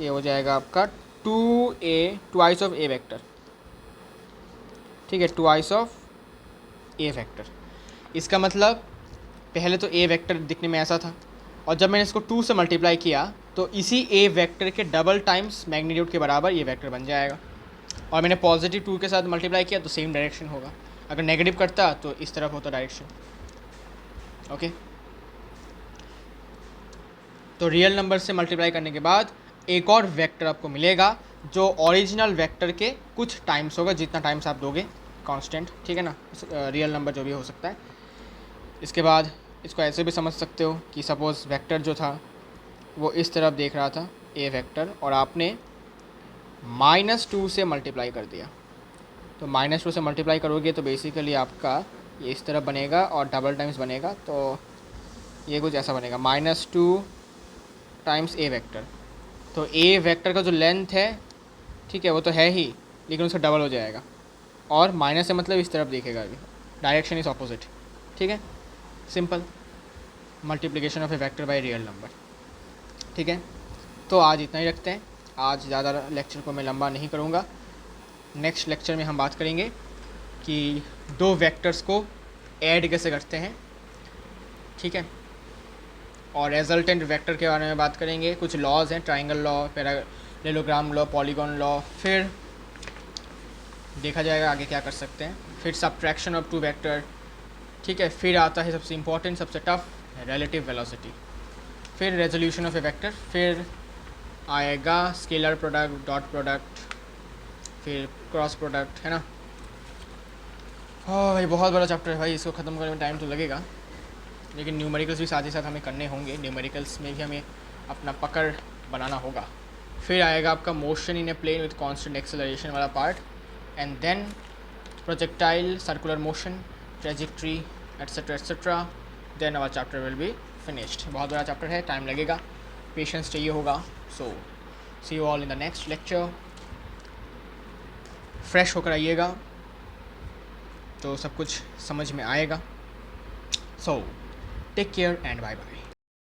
ये हो जाएगा आपका 2a twice of a vector, ठीक है, ट्वाइस ऑफ a वेक्टर। इसका मतलब पहले तो a वेक्टर दिखने में ऐसा था और जब मैंने इसको 2 से मल्टीप्लाई किया तो इसी a वेक्टर के डबल टाइम्स मैग्नीट्यूड के बराबर ये वेक्टर बन जाएगा। और मैंने पॉजिटिव 2 के साथ मल्टीप्लाई किया तो सेम डायरेक्शन होगा, अगर नेगेटिव करता तो इस तरफ होता डायरेक्शन। ओके, तो रियल नंबर से मल्टीप्लाई करने के बाद एक और वेक्टर आपको मिलेगा जो ओरिजिनल वेक्टर के कुछ टाइम्स होगा, जितना टाइम्स आप दोगे कांस्टेंट, ठीक है ना, रियल नंबर जो भी हो सकता है। इसके बाद इसको ऐसे भी समझ सकते हो कि सपोज़ वेक्टर जो था वो इस तरफ देख रहा था a वेक्टर और आपने -2 से मल्टीप्लाई कर दिया, तो -2 से मल्टीप्लाई करोगे तो बेसिकली आपका ये इस तरफ बनेगा और डबल टाइम्स बनेगा, तो ये कुछ ऐसा बनेगा -2 टाइम्स a वेक्टर। तो a वेक्टर का जो लेंथ है, ठीक है, वो तो है ही, लेकिन उसका डबल हो जाएगा और माइनस से मतलब इस तरफ देखेगा, अभी डायरेक्शन इज ऑपोजिट, ठीक है, simple multiplication of a vector by real number, ठीक है। तो आज इतना ही रखते हैं, आज ज़्यादा लेक्चर को मैं लंबा नहीं करूँगा। नेक्स्ट लेक्चर में हम बात करेंगे कि दो वेक्टर्स को ऐड कैसे करते हैं, ठीक है, और रिजल्टेंट वेक्टर के बारे में बात करेंगे। कुछ लॉज हैं, triangle law, parallelogram law, polygon law, फिर देखा जाएगा आगे क्या कर सकते हैं, फिर सब्ट्रैक्शन ऑफ 2 वेक्टर, ठीक है, फिर आता है सबसे इम्पोर्टेंट, सबसे टफ, रिलेटिव वेलोसिटी, फिर रेजोल्यूशन ऑफ ए वेक्टर, फिर आएगा स्केलर प्रोडक्ट, डॉट प्रोडक्ट, फिर क्रॉस प्रोडक्ट, है ना। हाँ भाई, बहुत बड़ा चैप्टर है भाई, इसको ख़त्म करने में टाइम तो लगेगा, लेकिन न्यूमेरिकल्स भी साथ ही साथ हमें करने होंगे, न्यूमेरिकल्स में भी हमें अपना पकड़ बनाना होगा। फिर आएगा आपका motion in a plane with constant acceleration वाला part, and then projectile, circular motion, trajectory, etcetera, then our chapter will be finished. बहुत बड़ा चैप्टर है, टाइम लगेगा, पेशेंस चाहिए होगा। So see you all in the next lecture. Fresh होकर आइएगा तो सब कुछ समझ में आएगा। So take care and bye bye.